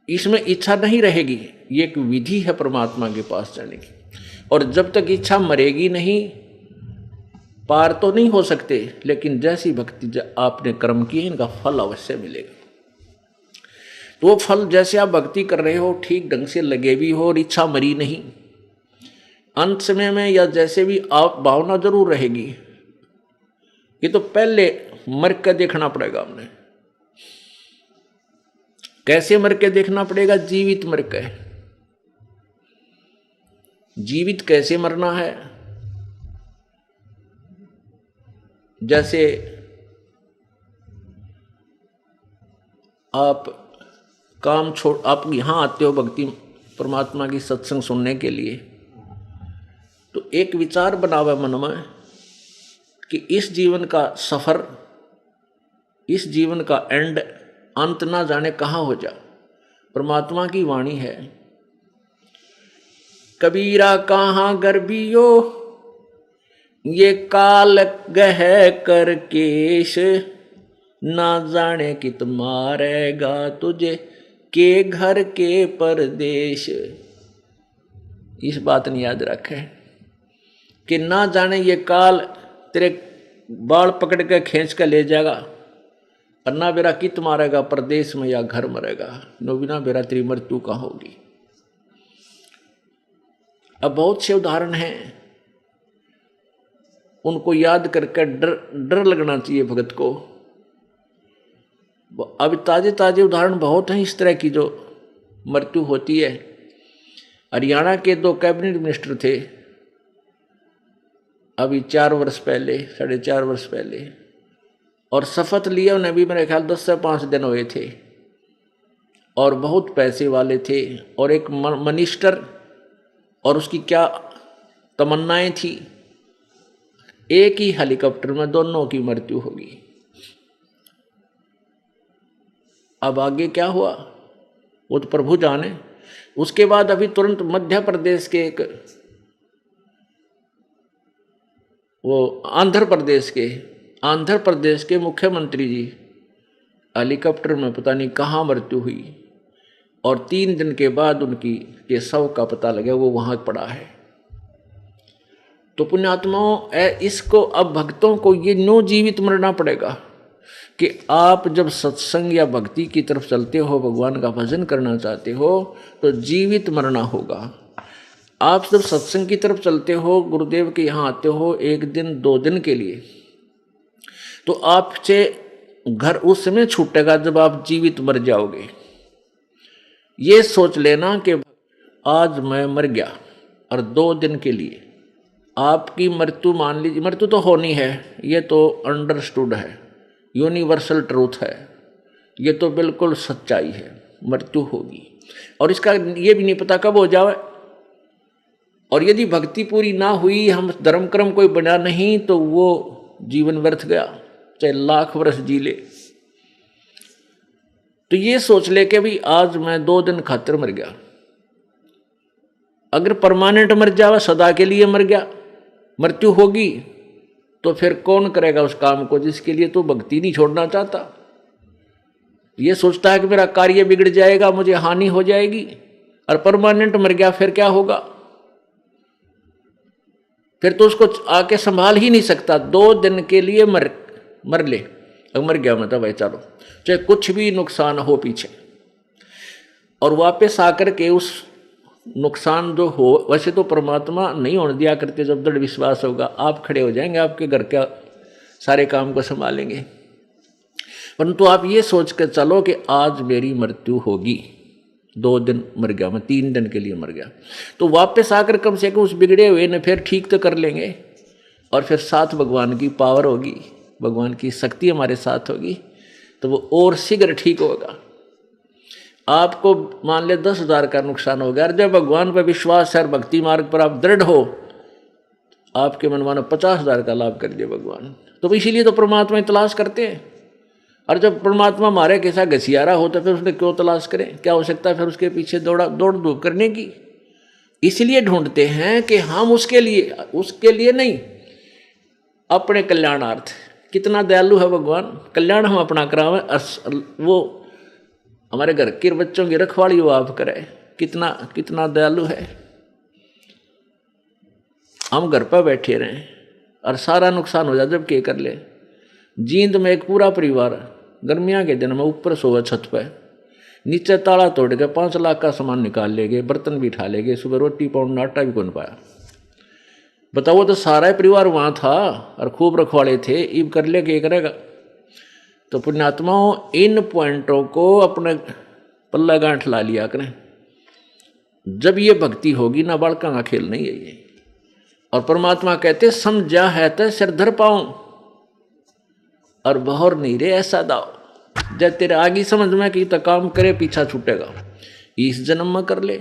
इसमें इच्छा नहीं रहेगी। ये एक विधि है परमात्मा के पास जाने की। और जब तक इच्छा मरेगी नहीं, पार तो नहीं हो सकते, लेकिन जैसी भक्ति आपने कर्म किए इनका फल अवश्य मिलेगा। तो वो फल जैसे आप भक्ति कर रहे हो ठीक ढंग से लगे भी हो और इच्छा मरी नहीं, अंत समय में या जैसे भी आप भावना जरूर रहेगी। ये तो पहले मर के देखना पड़ेगा हमने। कैसे मर के देखना पड़ेगा, जीवित मर के। जीवित कैसे मरना है, जैसे आप काम छोड़, आप यहाँ आते हो भक्ति परमात्मा की सत्संग सुनने के लिए, तो एक विचार बनावे मन में कि इस जीवन का सफर, इस जीवन का एंड, अंत ना जाने कहाँ हो जा। परमात्मा की वाणी है कबीरा कहाँ गर्भियो, ये काल गह कर केश, ना जाने कित मारेगा तुझे के घर के परदेश। इस बात ने याद रखे कि ना जाने ये काल तेरे बाल पकड़ के खींच कर ले जाएगा, और ना बेरा कित मारेगा परदेश में या घर मरेगा, नो बिना बेरा तेरी मृत्यु कहाँ होगी। अब बहुत से उदाहरण हैं, उनको याद करके डर लगना चाहिए भगत को। अब ताजे ताजे उदाहरण बहुत हैं इस तरह की जो मृत्यु होती है। हरियाणा के 2 कैबिनेट मिनिस्टर थे अभी 4 वर्ष पहले, 4.5 वर्ष पहले, और शपथ लिया उन्हें भी मेरे ख्याल 10 से 5 दिन हुए थे, और बहुत पैसे वाले थे, और एक मिनिस्टर, और उसकी क्या तमन्नाएं थी, एक ही हेलीकॉप्टर में दोनों की मृत्यु होगी। अब आगे क्या हुआ वो तो प्रभु जाने। उसके बाद अभी तुरंत मध्य प्रदेश के एक, वो आंध्र प्रदेश के मुख्यमंत्री जी हेलीकॉप्टर में पता नहीं कहाँ मृत्यु हुई, और 3 दिन के बाद उनकी के शव का पता लगा वो वहाँ पड़ा है। तो पुण्यात्माओं, इसको अब भक्तों को ये नो जीवित मरना पड़ेगा कि आप जब सत्संग या भक्ति की तरफ चलते हो, भगवान का भजन करना चाहते हो, तो जीवित मरना होगा। आप जब सत्संग की तरफ चलते हो, गुरुदेव के यहाँ आते हो 1 दिन 2 दिन के लिए, तो आपसे घर उस समय छूटेगा जब आप जीवित मर जाओगे। ये सोच लेना कि आज मैं मर गया और 2 दिन के लिए आपकी मृत्यु, मान लीजिए मृत्यु तो होनी है, ये तो अंडरस्टूड है, यूनिवर्सल ट्रूथ है, ये तो बिल्कुल सच्चाई है, मृत्यु होगी। और इसका ये भी नहीं पता कब हो जाए, और यदि भक्ति पूरी ना हुई, हम धर्म कर्म कोई बना नहीं, तो वो जीवन व्यर्थ गया, चाहे लाख वर्ष जी ले। तो ये सोच ले कि भाई आज मैं 2 दिन खातिर मर गया। अगर परमानेंट मर जावा, सदा के लिए मर गया, मृत्यु होगी, तो फिर कौन करेगा उस काम को जिसके लिए तो भक्ति नहीं छोड़ना चाहता। ये सोचता है कि मेरा कार्य बिगड़ जाएगा, मुझे हानि हो जाएगी, और परमानेंट मर गया, फिर क्या होगा? फिर तो उसको आके संभाल ही नहीं सकता। 2 दिन के लिए मर ले, अब मर गया मतलब भाई चलो, चाहे कुछ भी नुकसान हो पीछे, और वापस आकर के उस नुकसान जो हो, वैसे तो परमात्मा नहीं होने दिया करते। जब दृढ़ विश्वास होगा, आप खड़े हो जाएंगे, आपके घर का सारे काम को संभालेंगे। परंतु आप ये सोच कर चलो कि आज मेरी मृत्यु होगी, 2 दिन मर गया मैं, 3 दिन के लिए मर गया, तो वापस आकर कम से कम उस बिगड़े हुए ने फिर ठीक तो कर लेंगे, और फिर साथ भगवान की पावर होगी, भगवान की शक्ति हमारे साथ होगी, तो वो और शीघ्र ठीक होगा। आपको मान ले 10,000 का नुकसान हो गया, और जब भगवान पर विश्वास है और भक्ति मार्ग पर आप दृढ़ हो, आपके मन मानो 50,000 का लाभ कर दिया भगवान। तो इसीलिए तो परमात्मा तलाश करते हैं। और जब परमात्मा मारे कैसा घसियारा हो, तो फिर उसने क्यों तलाश करें? क्या हो सकता है फिर उसके पीछे दौड़ धूप करने की? इसलिए ढूंढते हैं कि हम उसके लिए नहीं, अपने कल्याणार्थ। कितना दयालु है भगवान, कल्याण हम अपना करावे, वो हमारे घर के बच्चों की रखवाली वो आप करे। कितना दयालु है। हम घर पर बैठे रहें और सारा नुकसान हो जाए, जब क्या कर ले। जींद में एक पूरा परिवार गर्मियाँ के दिन में ऊपर सोया छत पर, नीचे ताला तोड़ के 5 लाख का सामान निकाल ले गए, बर्तन भी उठा ले गए, सुबह रोटी पाउंड आटा भी कौन पाया। बताओ, तो सारा परिवार वहाँ था और खूब रखवाले थे, ईब कर ले क्या करेगा। तो पुण्यात्माओं, इन पॉइंटों को अपने पल्ला गांठ ला लिया करें। जब ये भक्ति होगी ना, बालका का खेल नहीं है ये। और परमात्मा कहते समझा है तो सिर धर पाऊं और बहर नहीं रे ऐसा दाओ। जब तेरे आगे समझ में कि तो काम करे, पीछा छूटेगा। इस जन्म में कर ले,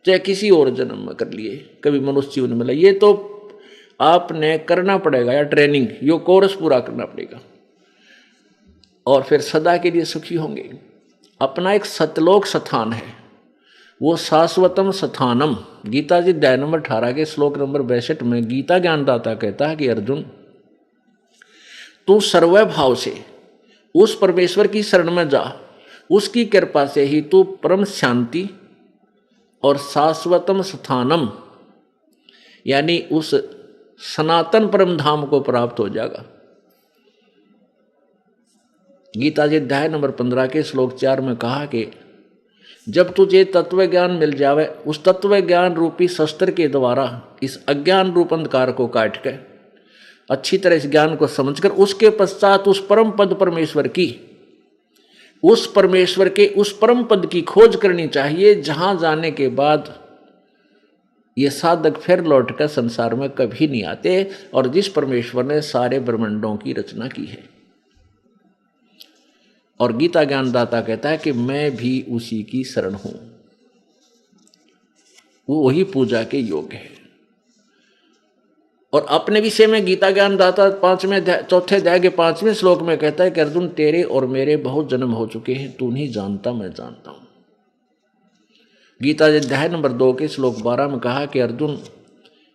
चाहे किसी और जन्म में कर लिए, कभी मनुष्य जीवन मिला, ये तो आपने करना पड़ेगा, या ट्रेनिंग, यो कोर्स पूरा करना पड़ेगा, और फिर सदा के लिए सुखी होंगे। अपना एक सतलोक स्थान है, वो शाश्वतम स्थानम। गीता जी अध्याय नंबर 18 के श्लोक नंबर 62 में गीता ज्ञानदाता कहता है कि अर्जुन, तू सर्वभाव से उस परमेश्वर की शरण में जा, उसकी कृपा से ही तू परम शांति और शाश्वतम स्थानम यानी उस सनातन परम धाम को प्राप्त हो जाएगा। गीता जी अध्याय नंबर 15 के श्लोक 4 में कहा कि जब तुझे तत्व ज्ञान मिल जावे, उस तत्व ज्ञान रूपी शस्त्र के द्वारा इस अज्ञान रूप अंधकार को काट के अच्छी तरह इस ज्ञान को समझकर उसके पश्चात उस परम पद परमेश्वर की, उस परमेश्वर के उस परम पद की खोज करनी चाहिए, जहां जाने के बाद ये साधक फिर लौटकर संसार में कभी नहीं आते, और जिस परमेश्वर ने सारे ब्रह्मांडों की रचना की है। और गीता ज्ञानदाता कहता है कि मैं भी उसी की शरण हूं, वो वही पूजा के योग्य है। और अपने विषय में गीता ज्ञानदाता 4 अध्याय के 5वें श्लोक में कहता है कि अर्जुन, तेरे और मेरे बहुत जन्म हो चुके हैं, तू नहीं जानता, मैं जानता हूं। गीता अध्याय नंबर 2 के श्लोक 12 में कहा कि अर्जुन,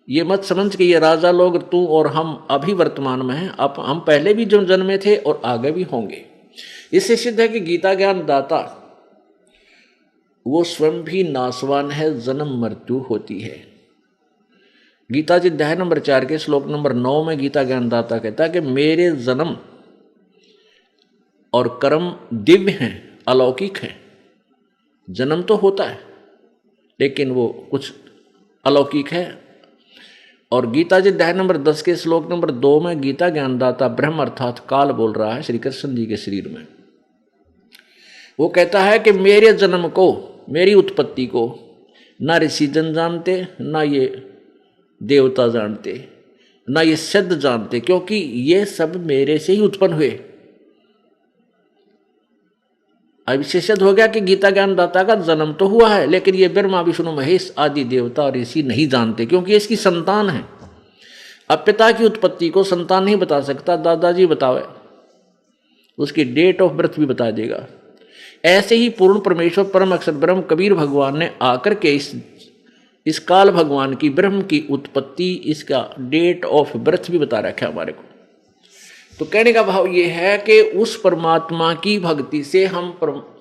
ये मत समझ कि ये राजा लोग तू और हम अभी वर्तमान में हैं, अब हम पहले भी जो जन्मे थे और आगे भी होंगे। इससे सिद्ध है कि गीता ज्ञान दाता वो स्वयं भी नाशवान है, जन्म मृत्यु होती है। गीता जी अध्याय नंबर 4 के श्लोक नंबर 9 में गीता ज्ञान दाता कहता है कि मेरे जन्म और कर्म दिव्य हैं, अलौकिक हैं। जन्म तो होता है लेकिन वो कुछ अलौकिक है। और गीता जी अध्याय नंबर 10 के श्लोक नंबर 2 में गीता ज्ञानदाता ब्रह्म अर्थात काल बोल रहा है श्री कृष्ण जी के शरीर में। वो कहता है कि मेरे जन्म को, मेरी उत्पत्ति को ना ऋषि जन जानते, ना ये देवता जानते, ना ये सिद्ध जानते, क्योंकि ये सब मेरे से ही उत्पन्न हुए। अब इससे सिद्ध हो गया कि गीता ज्ञानदाता का जन्म तो हुआ है, लेकिन ये ब्रह्मा विष्णु महेश आदि देवता और ऋषि नहीं जानते, क्योंकि इसकी संतान है। अब पिता की उत्पत्ति को संतान नहीं बता सकता, दादाजी बतावे, उसकी डेट ऑफ बर्थ भी बता देगा। ऐसे ही पूर्ण परमेश्वर परम अक्षर ब्रह्म कबीर भगवान ने आकर के इस काल भगवान की ब्रह्म की उत्पत्ति, इसका डेट ऑफ बर्थ भी बता रखा है हमारे को। तो कहने का भाव ये है कि उस परमात्मा की भक्ति से हम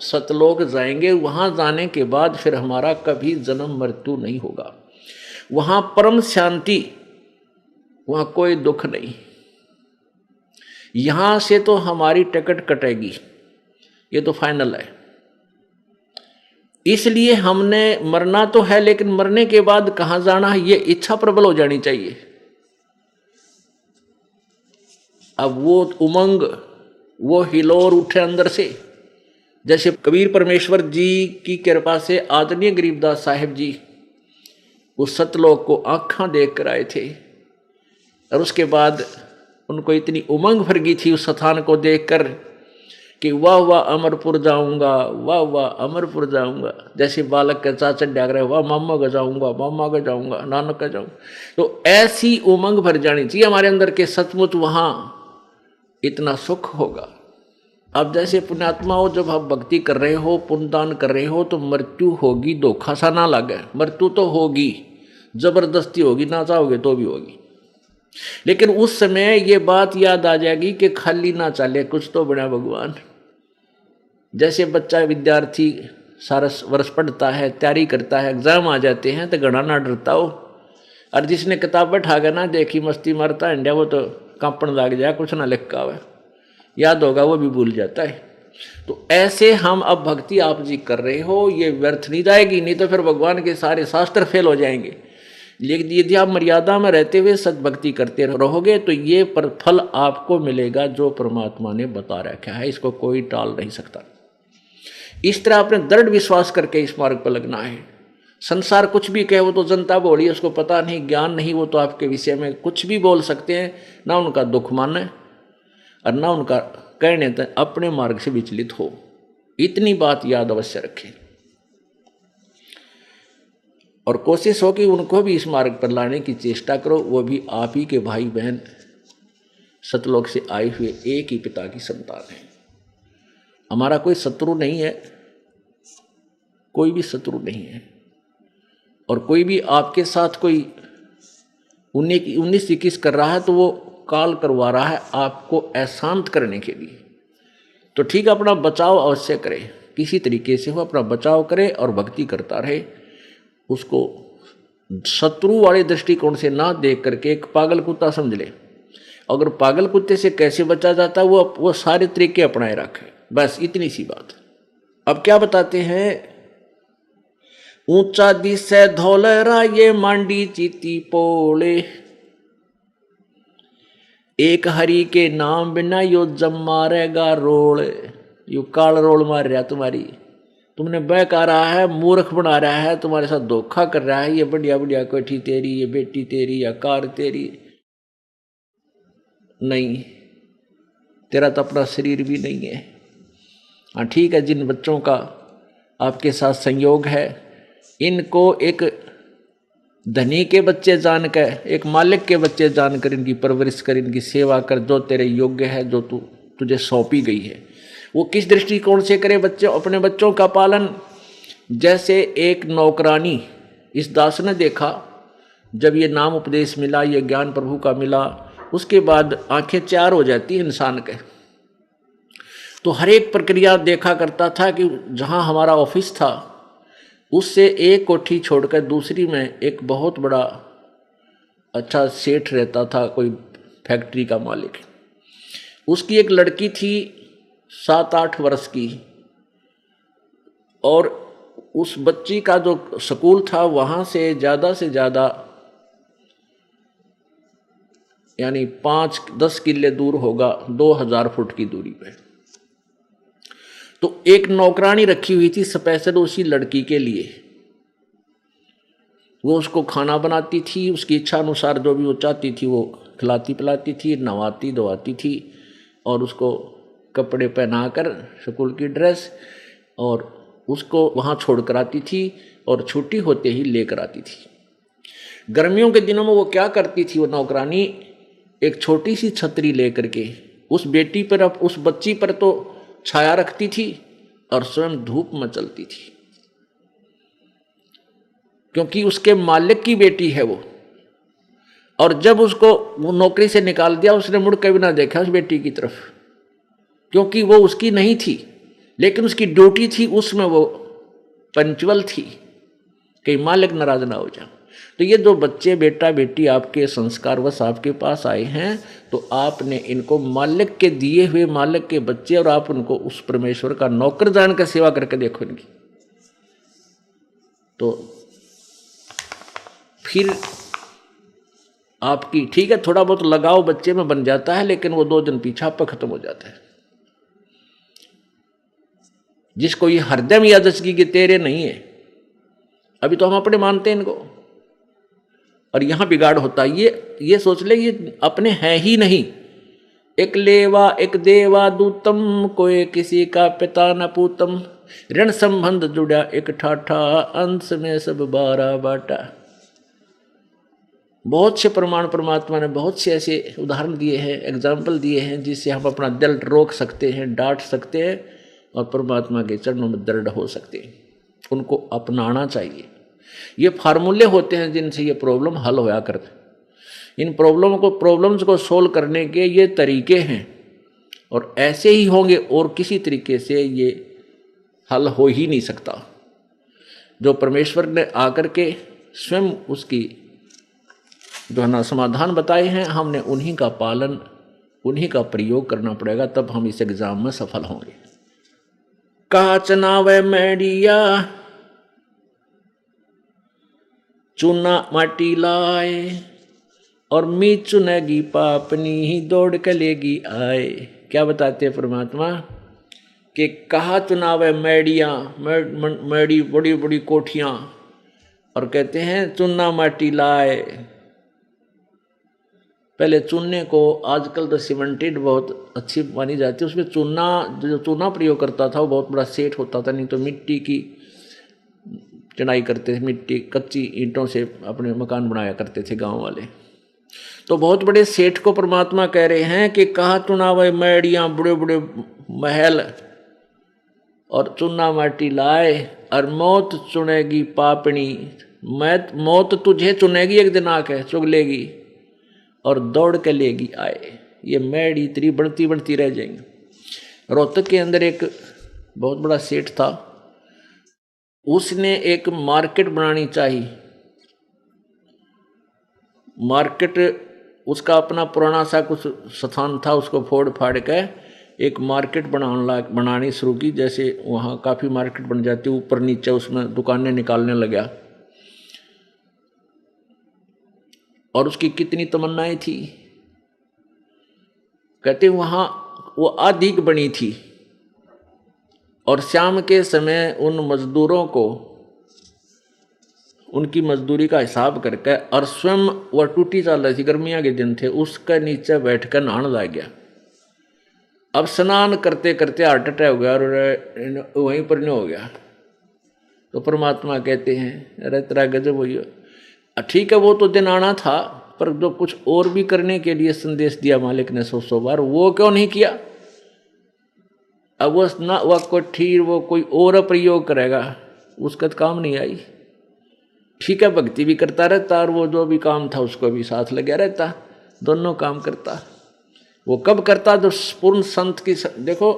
सतलोक जाएंगे। वहां जाने के बाद फिर हमारा कभी जन्म मृत्यु नहीं होगा, वहां परम शांति, वहां कोई दुख नहीं। यहां से तो हमारी टिकट कटेगी, ये तो फाइनल है। इसलिए हमने मरना तो है, लेकिन मरने के बाद कहां जाना है ये इच्छा प्रबल हो जानी चाहिए। अब वो उमंग, वो हिलोर उठे अंदर से, जैसे कबीर परमेश्वर जी की कृपा से आदरणीय गरीबदास साहिब जी उस सतलोक को आंखें देख कर आए थे, और उसके बाद उनको इतनी उमंग भर गई थी उस स्थान को देखकर कि वाह वाह अमरपुर जाऊंगा, वाह वाह अमरपुर जाऊंगा। जैसे बालक के चाचा डाक रहे, वाह मामा का जाऊंगा, मामा का जाऊंगा, नानक का जाऊंगा। तो ऐसी उमंग भर जानी चाहिए हमारे अंदर के सचमुच वहां इतना सुख होगा। अब जैसे पुण्यात्मा हो, जब आप भक्ति कर रहे हो, पुण्यदान कर रहे हो, तो मृत्यु होगी, धोखा सा ना लगे। मृत्यु तो होगी, जबरदस्ती होगी, ना चाहोगे तो भी होगी। लेकिन उस समय ये बात याद आ जाएगी कि खाली ना चले, कुछ तो बना भगवान। जैसे बच्चा विद्यार्थी सारा वर्ष पढ़ता है, तैयारी करता है, एग्जाम आ जाते हैं तो घड़ा ना डरता हो, और जिसने किताब बैठा के ना देखी मस्ती मारता इंडिया, वो तो कांपण लग जाए, कुछ ना लिखा हुआ याद होगा वो भी भूल जाता है। तो ऐसे हम अब भक्ति आप जी कर रहे हो, ये व्यर्थ नहीं जाएगी, नहीं तो फिर भगवान के सारे शास्त्र फेल हो जाएंगे। लेकिन यदि आप मर्यादा में रहते हुए सद्भक्ति करते रहोगे तो ये फल आपको मिलेगा जो परमात्मा ने बता रखा है, इसको कोई टाल नहीं सकता। इस तरह आपने दृढ़ विश्वास करके इस मार्ग पर लगना है। संसार कुछ भी कहे, वो तो जनता बोली है, उसको पता नहीं, ज्ञान नहीं, वो तो आपके विषय में कुछ भी बोल सकते हैं। ना उनका दुख माने और ना उनका कहने तक अपने मार्ग से विचलित हो, इतनी बात याद अवश्य रखें। और कोशिश हो कि उनको भी इस मार्ग पर लाने की चेष्टा करो। वो भी आप ही के भाई बहन, सतलोक से आए हुए एक ही पिता की संतान है। हमारा कोई शत्रु नहीं है, कोई भी शत्रु नहीं है। और कोई भी आपके साथ कोई 19-21 कर रहा है तो वो काल करवा रहा है आपको अशांत करने के लिए। तो ठीक अपना बचाव अवश्य करे, किसी तरीके से वो अपना बचाव करे और भक्ति करता रहे, उसको शत्रु वाले दृष्टिकोण से ना देख करके एक पागल कुत्ता समझ ले। अगर पागल कुत्ते से कैसे बचा जाता है वो सारे तरीके अपनाए रखे, बस इतनी सी बात। अब क्या बताते हैं, ऊंचा दिसे धौलरा ये मांडी चीती पोले, एक हरि के नाम बिना यो जम मारेगा रोल। यू काल रोल मार रहा तुम्हारी, तुमने बहका रहा है, मूर्ख बना रहा है, तुम्हारे साथ धोखा कर रहा है। ये बढ़िया बढ़िया कोठी तेरी, ये बेटी तेरी या कार तेरी, नहीं तेरा तो अपना शरीर भी नहीं है। हाँ ठीक है, जिन बच्चों का आपके साथ संयोग है इनको एक धनी के बच्चे जानकर, एक मालिक के बच्चे जानकर इनकी परवरिश कर, इनकी सेवा कर, जो तेरे योग्य है, जो तुझे सौंपी गई है। वो किस दृष्टिकोण से करे बच्चे अपने बच्चों का पालन, जैसे एक नौकरानी। इस दास ने देखा जब ये नाम उपदेश मिला, ये ज्ञान प्रभु का मिला, उसके बाद आंखें चार हो जाती इंसान के। तो हर एक प्रक्रिया देखा करता था कि जहां हमारा ऑफिस था उससे एक कोठी छोड़कर दूसरी में एक बहुत बड़ा अच्छा सेठ रहता था, कोई फैक्ट्री का मालिक। उसकी एक लड़की थी 7-8 वर्ष की, और उस बच्ची का जो स्कूल था वहाँ से ज़्यादा यानी 5-10 किले दूर होगा, 2000 फुट की दूरी पे। तो एक नौकरानी रखी हुई थी स्पेशल उसी लड़की के लिए। वो उसको खाना बनाती थी, उसकी इच्छा अनुसार जो भी वो चाहती थी वो खिलाती पिलाती थी, नहवाती धोवाती थी, और उसको कपड़े पहनाकर स्कूल की ड्रेस, और उसको वहाँ छोड़ कर आती थी और छुट्टी होते ही लेकर आती थी। गर्मियों के दिनों में वो क्या करती थी, वो नौकरानी एक छोटी सी छतरी लेकर के उस बेटी पर, उस बच्ची पर तो छाया रखती थी और स्वयं धूप में चलती थी, क्योंकि उसके मालिक की बेटी है वो। और जब उसको वो नौकरी से निकाल दिया, उसने मुड़ के भी ना देखा उस बेटी की तरफ, क्योंकि वो उसकी नहीं थी, लेकिन उसकी ड्यूटी थी, उसमें वो पंचुअल थी, कहीं मालिक नाराज ना हो जाए। तो ये जो बच्चे बेटा बेटी आपके संस्कारवश आपके पास आए हैं, तो आपने इनको मालिक के दिए हुए मालिक के बच्चे, और आप उनको उस परमेश्वर का नौकर जानकर सेवा करके देखो इनकी, तो फिर आपकी ठीक है थोड़ा बहुत लगाव बच्चे में बन जाता है, लेकिन वो 2 दिन पीछा पर खत्म हो जाता है। जिसको ये हरदम यादशगी के तेरे नहीं है, अभी तो हम अपने मानते हैं इनको, और यहां बिगाड़ होता है। ये सोच ले ये अपने हैं ही नहीं। एक लेवा एक देवा दूतम, कोई किसी का पिता न पूतम, ऋण संबंध जुड़ा एक ठाठा, अंश में सब 12 बाटा। बहुत से प्रमाण परमात्मा ने बहुत से ऐसे उदाहरण दिए हैं, एग्जाम्पल दिए हैं, जिससे हम अपना दिल रोक सकते हैं, डांट सकते हैं और परमात्मा के चरणों में दृढ़ हो सकते हैं। उनको अपनाना चाहिए। ये फार्मूले होते हैं जिनसे ये प्रॉब्लम हल होया करते। इन प्रॉब्लम्स को सोल्व करने के ये तरीके हैं, और ऐसे ही होंगे, और किसी तरीके से ये हल हो ही नहीं सकता। जो परमेश्वर ने आकर के स्वयं उसकी जो है ना समाधान बताए हैं, हमने उन्हीं का पालन, उन्हीं का प्रयोग करना पड़ेगा, तब हम इस एग्जाम में सफल होंगे। कहा चनावे मैडिया चूना माटी लाए, और मी चुनेगी पापनी ही दौड़ के लेगी आए। क्या बताते हैं परमात्मा कि कहा चुनावे मैडियाँ, मैडी बड़ी बड़ी कोठियाँ, और कहते हैं चूना माटी लाए। पहले चूने को, आजकल तो सीमेंटेड बहुत अच्छी मानी जाती है, उसमें चूना, जो चूना प्रयोग करता था वो बहुत बड़ा सेट होता था, नहीं तो मिट्टी की चढ़ाई करते थे, मिट्टी कच्ची ईंटों से अपने मकान बनाया करते थे गांव वाले। तो बहुत बड़े सेठ को परमात्मा कह रहे हैं कि कहाँ चुनावे मैडियाँ, बड़े बड़े महल, और चूना माटी लाए, और मौत चुनेगी पापनी, मैं मौत तुझे चुनेगी एक दिन आके चुगलेगी और दौड़ के लेगी आए। ये मैड इतनी बढ़ती बढ़ती रह जाएंगी। रोहतक के अंदर एक बहुत बड़ा सेठ था, उसने एक मार्केट बनानी चाहिए। मार्केट उसका अपना पुराना सा कुछ स्थान था, उसको फोड़ फाड़ के एक मार्केट बनानी शुरू की। जैसे वहाँ काफ़ी मार्केट बन जाती, ऊपर नीचे उसमें दुकानें निकालने लगा। और उसकी कितनी तमन्नाएं थी। कहते वहाँ वो अधिक बनी थी और शाम के समय उन मजदूरों को उनकी मजदूरी का हिसाब करके और स्वयं वह टूटी चाल रही थी, गर्मियाँ के दिन थे, उसके नीचे बैठकर नहाने लग गया। अब स्नान करते करते हार्ट अटैक हो गया और वहीं पर नहीं हो गया। तो परमात्मा कहते हैं अरे तेरा गजब हुई। ठीक है वो तो दिन आना था, पर जो कुछ और भी करने के लिए संदेश दिया मालिक ने 100 बार, वो क्यों नहीं किया। अब वो ना वह कोई वो कोई और प्रयोग करेगा, उसका तो काम नहीं आई। ठीक है भक्ति भी करता रहता और वो जो भी काम था उसको भी साथ लगा रहता, दोनों काम करता। वो कब करता जो पूर्ण संत की देखो,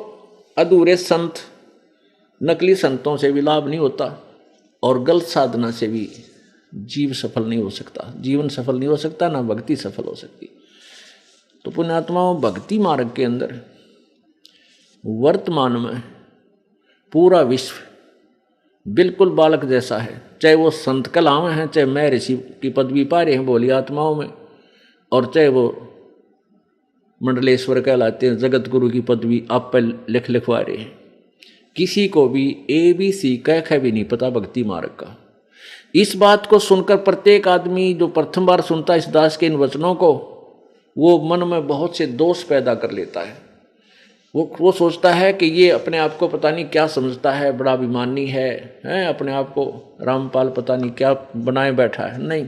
अधूरे संत नकली संतों से भी लाभ नहीं होता और गलत साधना से भी जीव सफल नहीं हो सकता, जीवन सफल नहीं हो सकता, ना भक्ति सफल हो सकती। तो पुण्यात्माओं, भक्ति मार्ग के अंदर वर्तमान में पूरा विश्व बिल्कुल बालक जैसा है, चाहे वो संत कलाम हैं, चाहे मैं ऋषि की पदवी पा रहे हैं बोली आत्माओं में, और चाहे वो मंडलेश्वर कहलाते हैं, जगत गुरु की पदवी आप पर लिखवा रहे हैं। किसी को भी ABC कह भी नहीं पता भक्ति मार्ग का। इस बात को सुनकर प्रत्येक आदमी जो प्रथम बार सुनता है इस दास के इन वचनों को, वो मन में बहुत से दोष पैदा कर लेता है। वो सोचता है कि ये अपने आप को पता नहीं क्या समझता है, बड़ा अभिमानी है, अपने आप को रामपाल पता नहीं क्या बनाए बैठा है। नहीं,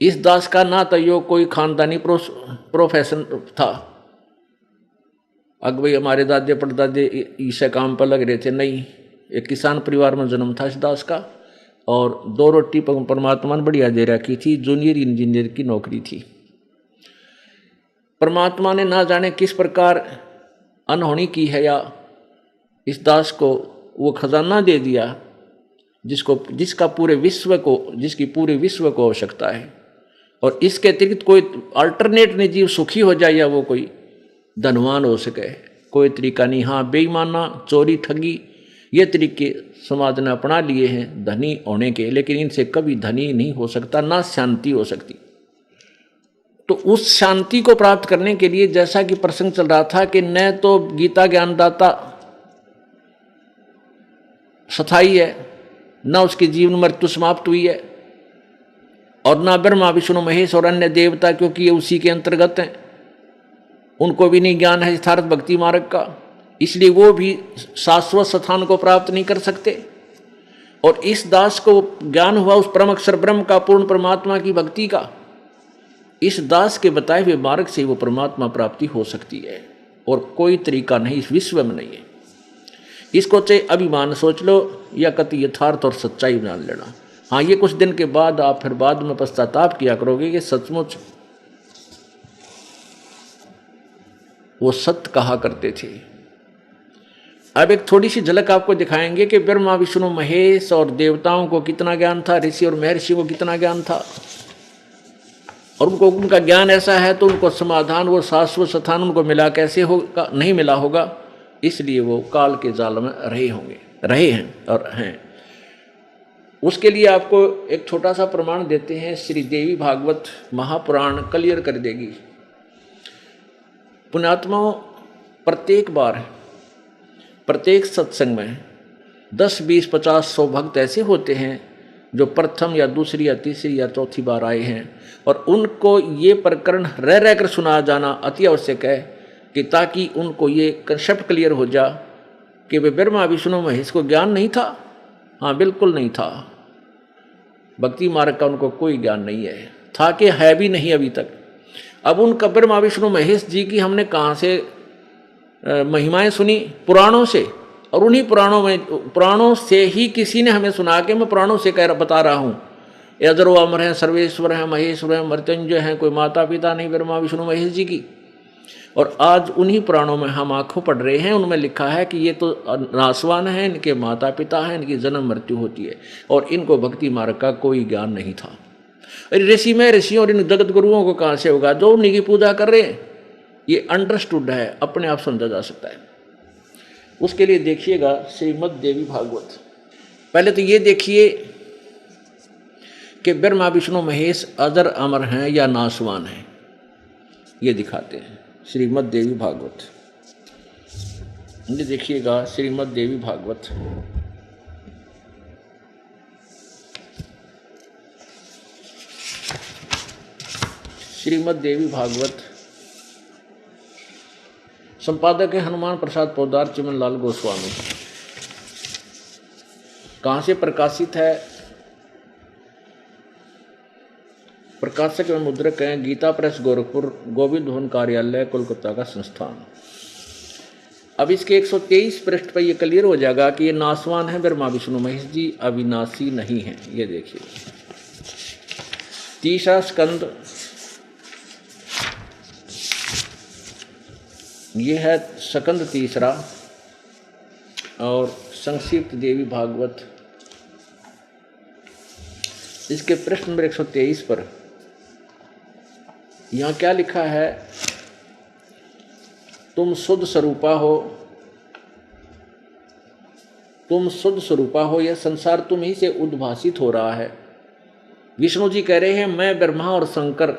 इस दास का ना तो यो कोई खानदानी प्रोफेशन था, अग भाई हमारे दादे परदादे इसे काम पर लग रहे थे, नहीं, एक किसान परिवार में जन्म था इस दास का और 2 रोटी परमात्मा ने बढ़िया दे रखी थी, जूनियर इंजीनियर की नौकरी थी। परमात्मा ने ना जाने किस प्रकार अनहोनी की है या इस दास को वो खजाना दे दिया जिसकी पूरे विश्व को आवश्यकता है। और इसके अतिरिक्त कोई अल्टरनेट नहीं, जीव सुखी हो जाए या वो कोई धनवान हो सके, कोई तरीका नहीं। हाँ, बेईमाना, चोरी, ठगी, ये तरीके समाज ने अपना लिए हैं धनी होने के, लेकिन इनसे कभी धनी नहीं हो सकता, ना शांति हो सकती। तो उस शांति को प्राप्त करने के लिए जैसा कि प्रसंग चल रहा था कि न तो गीता ज्ञानदाता स्थायी है, न उसकी जीवन मृत्यु समाप्त हुई है, और न ब्रह्मा विष्णु महेश और अन्य देवता, क्योंकि ये उसी के अंतर्गत हैं, उनको भी नहीं ज्ञान है यथार्थ भक्ति मार्ग का, इसलिए वो भी शाश्वत स्थान को प्राप्त नहीं कर सकते। और इस दास को ज्ञान हुआ उस परम अक्षर ब्रह्म का, पूर्ण परमात्मा की भक्ति का। इस दास के बताए हुए मार्ग से वो परमात्मा प्राप्ति हो सकती है और कोई तरीका नहीं इस विश्व में नहीं है। इसको चाहे अभिमान सोच लो या कति यथार्थ और सच्चाई मान लेना। हाँ, ये कुछ दिन के बाद आप फिर बाद में पश्चाताप किया करोगे कि सचमुच वो सत्य कहा करते थे। अब एक थोड़ी सी झलक आपको दिखाएंगे कि ब्रह्मा विष्णु महेश और देवताओं को कितना ज्ञान था, ऋषि और महर्षि को कितना ज्ञान था, और उनको उनका ज्ञान ऐसा है तो उनको समाधान वो शाश्वत स्थान उनको मिला कैसे होगा, नहीं मिला होगा, इसलिए वो काल के जाल में रहे हैं और हैं। उसके लिए आपको एक छोटा सा प्रमाण देते हैं, श्री देवी भागवत महापुराण क्लियर कर देगी। पुण्यात्माओं, प्रत्येक बार प्रत्येक सत्संग में 10, 20, 50, 100 भक्त ऐसे होते हैं जो प्रथम या दूसरी या तीसरी या चौथी बार आए हैं, और उनको ये प्रकरण रह कर सुना जाना अति आवश्यक है कि ताकि उनको ये कंसेप्ट क्लियर हो जा कि वे ब्रह्मा विष्णु महेश को ज्ञान नहीं था। हाँ, बिल्कुल नहीं था। भक्ति मार्ग का उनको कोई ज्ञान नहीं है, था कि है भी नहीं अभी तक। अब उनका ब्रह्मा विष्णु महेश जी की हमने कहाँ से महिमाएं सुनी? पुराणों से, और उन्हीं पुराणों से ही किसी ने हमें सुना के मैं पुराणों से बता रहा हूँ। ये अजरो अमर हैं, सर्वेश्वर हैं, महेश्वर हैं, मृत्युंजय हैं, कोई माता पिता नहीं ब्रह्मा विष्णु महेश जी की। और आज उन्हीं पुराणों में हम आंखों पढ़ रहे हैं, उनमें लिखा है कि ये तो नासवान हैं, इनके माता पिता हैं, इनकी जन्म मृत्यु होती है और इनको भक्ति मार्ग का कोई ज्ञान नहीं था। ऋषि में ऋषियों और इन जगत गुरुओं को कहाँ से होगा जो उन्हीं की पूजा कर रहे हैं? ये अंडरस्टूड है, अपने आप समझा जा सकता है। उसके लिए देखिएगा श्रीमद् देवी भागवत। पहले तो ये देखिए कि ब्रह्मा विष्णु महेश अजर अमर हैं या नासवान हैं, ये दिखाते हैं श्रीमद् देवी भागवत। ये देखिएगा श्रीमद् देवी भागवत, श्रीमद् देवी भागवत। संपादक है हनुमान प्रसाद पोद्दार, चिमन लाल गोस्वामी। कहाँ से प्रकाशित है? प्रकाशक एवं मुद्रक हैं गीता प्रेस गोरखपुर, गोविंद भवन कार्यालय कोलकाता का संस्थान। अब इसके 123 पृष्ठ पर यह क्लियर हो जाएगा कि ये नासवान है ब्रह्मा विष्णु महेश जी, अविनाशी नहीं है। ये देखिए तीसरा स्कंद, ये है स्कंद तीसरा और संक्षिप्त देवी भागवत। इसके प्रश्न नंबर 123 पर यहाँ क्या लिखा है? तुम शुद्ध स्वरूपा हो, तुम शुद्ध स्वरूपा हो, यह संसार तुम ही से उद्भासित हो रहा है। विष्णु जी कह रहे हैं मैं ब्रह्मा और शंकर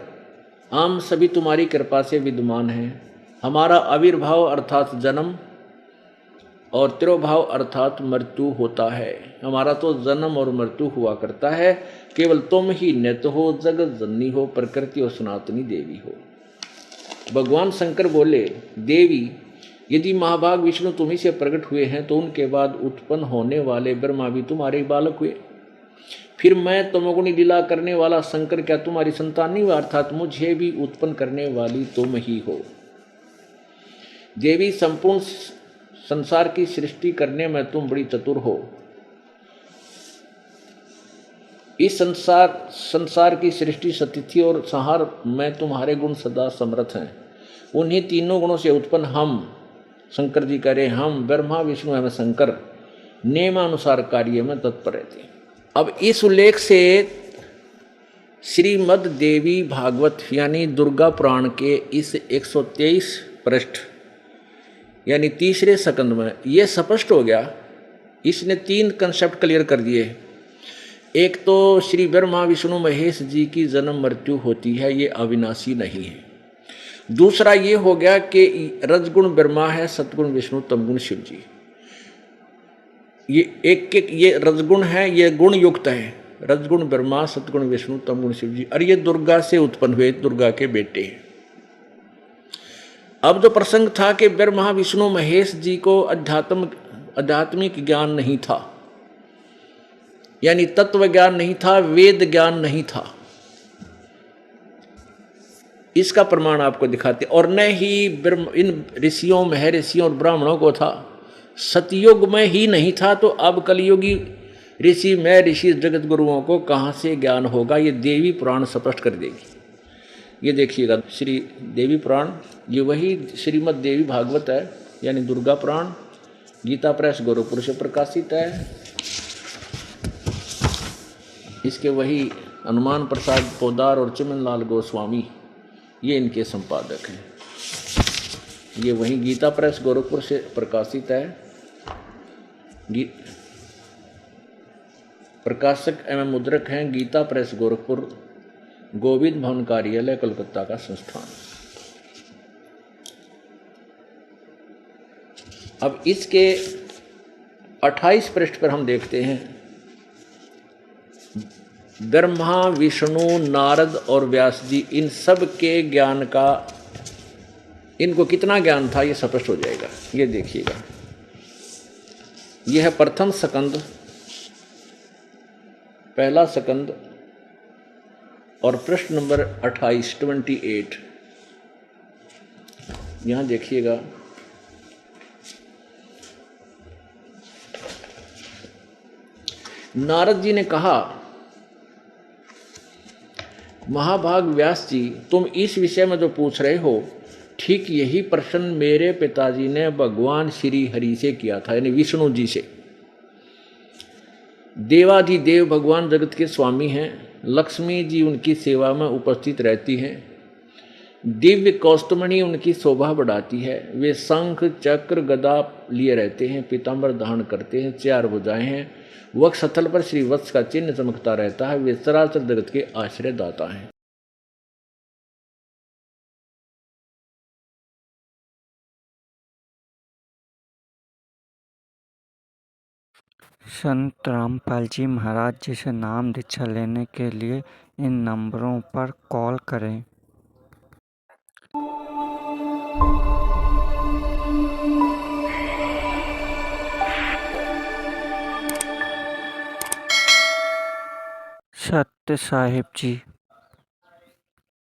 आम सभी तुम्हारी कृपा से विद्यमान हैं। हमारा आविर्भाव अर्थात जन्म और तिरोभाव अर्थात मृत्यु होता है। हमारा तो जन्म और मृत्यु हुआ करता है, केवल तुम ही नित्य हो, जगत जननी हो, प्रकृति और सनातनी देवी हो। भगवान शंकर बोले देवी यदि महाभाग विष्णु तुम्ही से प्रकट हुए हैं तो उनके बाद उत्पन्न होने वाले ब्रह्मा भी तुम्हारे बालक हुए। फिर मैं तमोगुणी लीला करने वाला शंकर क्या तुम्हारी संतान नहीं हुआ? अर्थात मुझे भी उत्पन्न करने वाली तुम ही हो। देवी संपूर्ण संसार की सृष्टि करने में तुम बड़ी चतुर हो। इस संसार की सृष्टि स्थिति और संहार में तुम्हारे गुण सदा समर्थ हैं। उन्हीं तीनों गुणों से उत्पन्न हम, शंकर जी कह रहे हम ब्रह्मा विष्णु एवं शंकर नियमानुसार कार्य में तत्पर रहते हैं। अब इस उल्लेख से श्रीमद् देवी भागवत यानी दुर्गा पुराण के इस 123 पृष्ठ यानी तीसरे स्कंद में ये स्पष्ट हो गया। इसने 3 कंसेप्ट क्लियर कर दिए। एक तो श्री ब्रह्मा विष्णु महेश जी की जन्म मृत्यु होती है, ये अविनाशी नहीं है। दूसरा ये हो गया कि रजगुण ब्रह्मा है, सतगुण विष्णु, तमगुण शिव जी। ये एक ये रजगुण है, ये गुण युक्त है। रजगुण ब्रह्मा, सतगुण विष्णु, तमगुण शिव जी, और ये दुर्गा से उत्पन्न हुए, दुर्गा के बेटे हैं। अब जो प्रसंग था कि ब्रह्मा विष्णु महेश जी को आध्यात्मिक ज्ञान नहीं था, यानी तत्व ज्ञान नहीं था, वेद ज्ञान नहीं था, इसका प्रमाण आपको दिखाते। और न ही इन ऋषियों महर्षियों और ब्राह्मणों को था, सतयुग में ही नहीं था, तो अब कलयुगी ऋषि महर्षि जगत गुरुओं को कहाँ से ज्ञान होगा? ये देवी पुराण स्पष्ट कर देगी। ये देखिएगा श्री देवी पुराण, ये वही श्रीमद् देवी भागवत है यानी दुर्गा पुराण, गीता प्रेस गोरखपुर से प्रकाशित है। इसके वही हनुमान प्रसाद पोद्दार और चिमन लाल गोस्वामी ये इनके संपादक हैं। ये वही गीता प्रेस गोरखपुर से प्रकाशित है। प्रकाशक एवं मुद्रक हैं गीता प्रेस गोरखपुर, गोविंद भवन कार्यालय कोलकाता का संस्थान। अब इसके 28 पृष्ठ पर हम देखते हैं ब्रह्मा विष्णु नारद और व्यास जी इन सब के ज्ञान का, इनको कितना ज्ञान था ये स्पष्ट हो जाएगा। ये देखिएगा, यह है प्रथम स्कंद, पहला स्कंद और प्रश्न नंबर 28 यहाँ देखिएगा। नारद जी ने कहा, महाभाग व्यास जी, तुम इस विषय में जो पूछ रहे हो, ठीक यही प्रश्न मेरे पिताजी ने भगवान श्री हरि से किया था, यानी विष्णु जी से। देवाधिदेव भगवान जगत के स्वामी हैं, लक्ष्मी जी उनकी सेवा में उपस्थित रहती हैं, दिव्य कौस्तुमणि उनकी शोभा बढ़ाती है, वे शंख चक्र गदा लिए रहते हैं, पीताम्बर धारण करते हैं, 4 भुजाएं हैं, वक्षस्थल पर श्री वत्स का चिन्ह चमकता रहता है, वे चराचर जगत के आश्रय दाता हैं। संत रामपाल जी महाराज जी से नाम दीक्षा लेने के लिए इन नंबरों पर कॉल करें। सत्य साहिब जी।